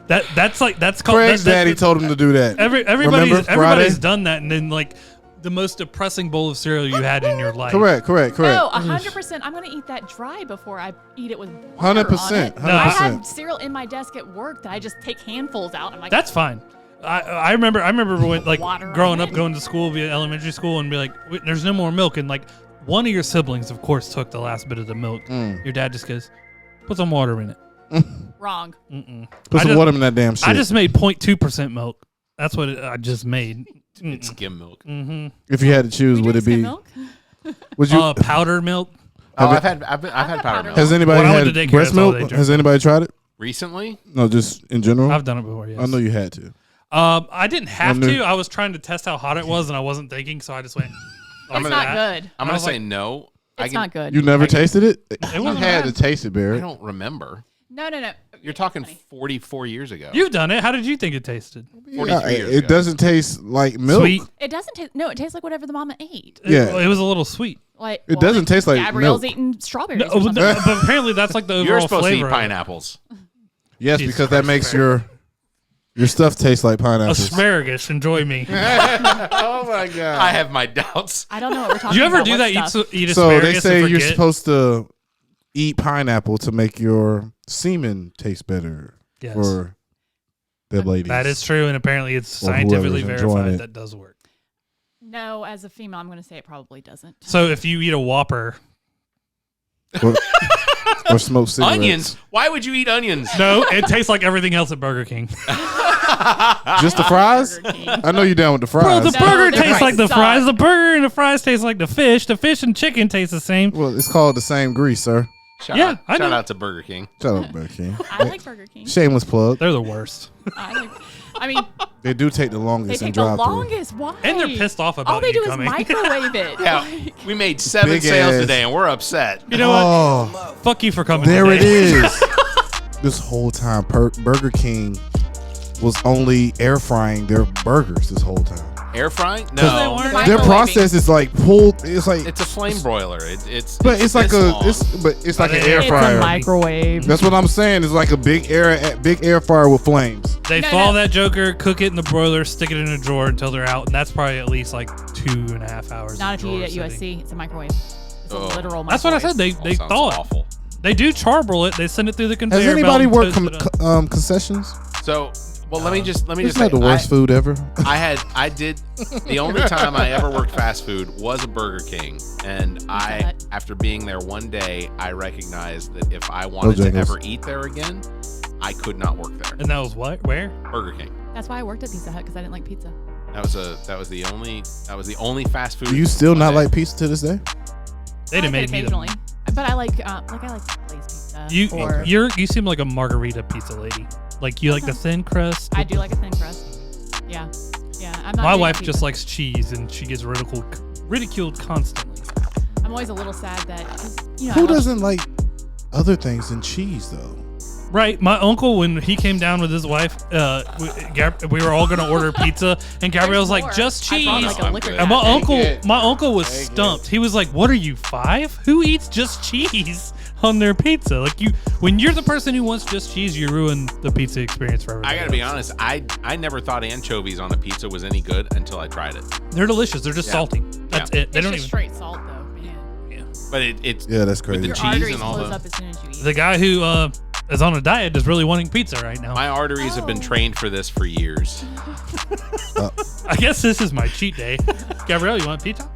That's called. Craig's daddy told him to do that. Everybody's Remember Friday? done that, and then like the most depressing bowl of cereal you had in your life. Correct. No, 100%. I'm gonna eat that dry before I eat it with water 100%, on it. 100%. I have cereal in my desk at work that I just take handfuls out. I'm like, That's fine. I remember when like Water on growing up, it. going to school via elementary school, and be like, "Wait, there's no more milk," and like one of your siblings, of course, took the last bit of the milk. Your dad just goes, "Put some water in it." wrong. Put some just- water in that damn shit. I just made 0.2% milk. That's what I just made. It's skim milk. if you had to choose, We would drink it be? skim milk? Would you? Powder milk. Oh, Have I've had powder milk. has anybody When I went had to daycare, breast that's all they milk? drink. Has anybody tried it? Recently? No, just in general. I've done it before. Yes. I know you had to. I didn't have Wonder- to. I was trying to test how hot it was, and I wasn't thinking, so I just went. It's not good. I'm I gonna was say like- no. It's not good. You never tasted it? You wasn't had bad. to taste it, I Barrett. don't remember. No. You're talking 44 years ago. You've done it. How did you think it tasted? 43 years it ago. doesn't taste like milk. Sweet. It doesn't taste. No, it tastes like whatever the mama ate. Yeah. It was a little sweet. Like It doesn't taste like Gabrielle's milk. eating strawberries. No, or something. but apparently that's like the overall You're supposed flavor. to eat pineapples. Yes, Jesus because that Christ, makes Barrett. your stuff taste like pineapples. Asparagus. Enjoy me. Oh my god! I have my doubts. I don't know what we're talking Do you ever about. do What that? stuff? Eat So asparagus they say and you're forget? supposed to eat pineapple to make your semen taste better Yes. for the ladies. That is true, and apparently it's Or scientifically whoever's enjoying verified it. that does work. No, as a female, I'm going to say it probably doesn't. So if you eat a Whopper, or smoke cigarettes. Onions? Why would you eat onions? No, it tastes like everything else at Burger King. Just the fries? I know you're down with the fries. Bro, the burger their tastes fries like the suck. fries. The burger and the fries taste like the fish. The fish and chicken taste the same. Well, it's called the same grease, sir. Shout Yeah, I shout know. out to Burger King. Shut up, Burger King. I like Burger King. Shameless plug. They're the worst. I mean, They do take the they longest take in the drive through. longest. Why? And they're pissed off about All they you do is coming. microwave it. Yeah, Like, we made 7 Big sales ass. today, and we're upset. You know what? Oh, Fuck you for coming there it today. is. This whole time, Burger King was only air frying their burgers this whole time. Air frying? They No, weren't. Their Microwaving. process is like pulled. It's like, it's a flame broiler. It's but it's like this a, long. it's like an It's air a it's fryer. a microwave. That's what I'm saying. It's like a big air fryer with flames. They No, thaw no. that joker, cook it in the broiler, stick it in a drawer until they're out, and that's probably at least like 2.5 hours. Not of if you eat drawer at sitting. USC. It's a microwave. It's a literal microwave. That's what I said. They Sounds thaw it. awful. They do charbroil it. They send it through the conveyor Has anybody belt worked and toast it up. concessions? So, well, let me just It's say, not the worst food ever. I did. The only time I ever worked fast food was a Burger King, and after being there one day, I recognized that if I wanted to Jingles. ever eat there again, I could not work there. And that was what? Where? Burger King. That's why I worked at Pizza Hut, because I didn't like pizza. That was the only fast food. Do you still not Monday. like pizza to this day? They didn't I make like me it them. occasionally. But I like glazed pizza. or You seem like a margarita pizza lady. Like you like the thin crust. I do like a thin crust. Yeah. I'm not My big on wife pizza. just likes cheese, and she gets ridiculed constantly. I'm always a little sad that 'cause, you know, Who doesn't like other things than cheese though? Right, my uncle, when he came down with his wife, we were all gonna order pizza, and Gabrielle's like, more. "Just I brought, cheese." like, a liquor And my cabinet. uncle was stumped. He was like, "What are you, 5? Who eats just cheese on their pizza? Like when you're the person who wants just cheese, you ruin the pizza experience for everybody." I gotta be honest. I never thought anchovies on a pizza was any good until I tried it. They're delicious. They're just Yeah. salty. That's it. They It's don't just even. straight salt though, man. But it's Yeah, that's crazy. the Your cheese arteries and all close the. up as soon as you eat. The guy who is on a diet is really wanting pizza right now. My arteries have been trained for this for years. I guess this is my cheat day. Gabrielle, you want pizza?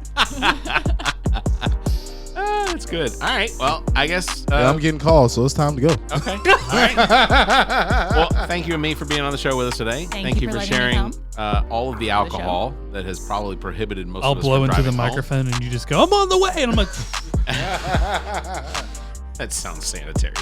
That's good. All right. Well, I guess. Yeah, I'm getting calls, so it's time to go. Okay. All right. Well, thank you, Amii, for being on the show with us today. Thank you you for for letting me sharing come. all of the alcohol that has probably prohibited most I'll of us blow from into the driving home. microphone and you just go, "I'm on the way," and I'm like, That sounds sanitary.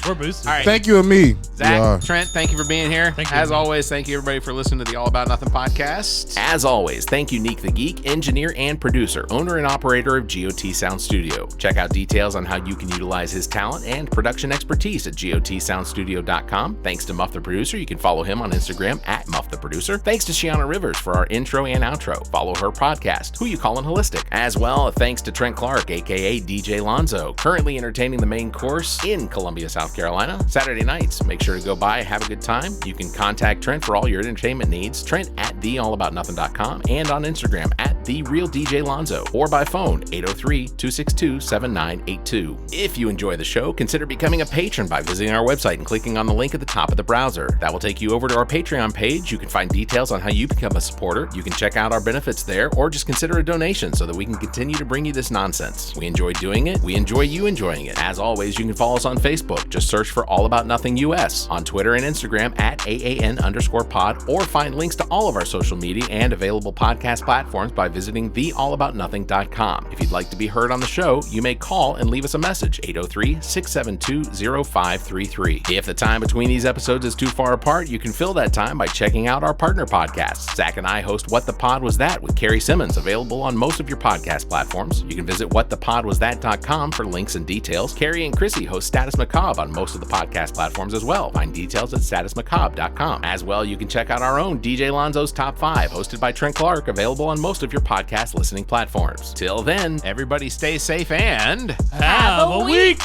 "We're boosted." All right. Thank you, Amii. Zach, Trent, thank you for being here. Thank you. As always, thank you everybody for listening to the All About Nothing podcast. As always, thank you, Neek the Geek, engineer and producer, owner and operator of GOT Sound Studio. Check out details on how you can utilize his talent and production expertise at gotsoundstudio.com. Thanks to Muff the Producer. You can follow him on Instagram at Muff the Producer. Thanks to Shiana Rivers for our intro and outro. Follow her podcast, Who You Callin' Holistic. As well, thanks to Trent Clark, aka DJ Lonzo, currently entertaining the main course in Columbia, South Carolina. Saturday nights, make sure to go by, have a good time. You can contact Trent for all your entertainment needs. Trent at theallaboutnothing.com and on Instagram at TheRealDJLonzo or by phone 803-262-7982. If you enjoy the show, consider becoming a patron by visiting our website and clicking on the link at the top of the browser. That will take you over to our Patreon page. You can find details on how you become a supporter. You can check out our benefits there or just consider a donation so that we can continue to bring you this nonsense. We enjoy doing it. We enjoy you enjoying it. As always, you can follow us on Facebook. Just search for All About Nothing US, on Twitter and Instagram at AAN_pod, or find links to all of our social media and available podcast platforms by visiting theallaboutnothing.com. If you'd like to be heard on the show, you may call and leave us a message, 803-672-0533. If the time between these episodes is too far apart, you can fill that time by checking out our partner podcasts. Zach and I host What the Pod Was That with Carrie Simmons, available on most of your podcast platforms. You can visit whatthepodwasthat.com for links and details. Carrie and Chrissy host Status Macabre on most of the podcast platforms as well. Find details at statusmacabre.com. As well, you can check out our own DJ Lonzo's Top 5, hosted by Trent Clark, available on most of your podcast listening platforms. Till then, everybody stay safe and Have a week.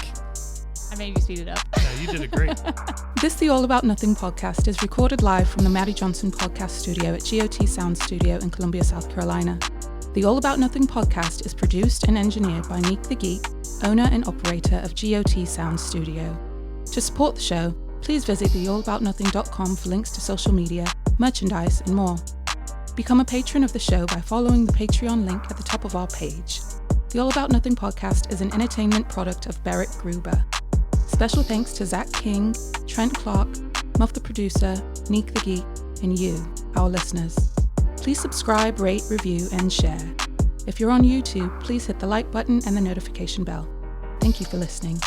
I made you speed it up. Yeah, you did it great. This The All About Nothing podcast is recorded live from the Maddie Johnson podcast studio at GOT Sound Studio in Columbia, South Carolina. The All About Nothing podcast is produced and engineered by Neek the Geek, owner and operator of GOT Sound Studio. To support the show, please visit theallaboutnothing.com for links to social media, merchandise, and more. Become a patron of the show by following the Patreon link at the top of our page. The All About Nothing podcast is an entertainment product of Barrett Gruber. Special thanks to Zach King, Trent Clark, Muff the producer, Neek the Geek, and you, our listeners. Please subscribe, rate, review, and share. If you're on YouTube, please hit the like button and the notification bell. Thank you for listening.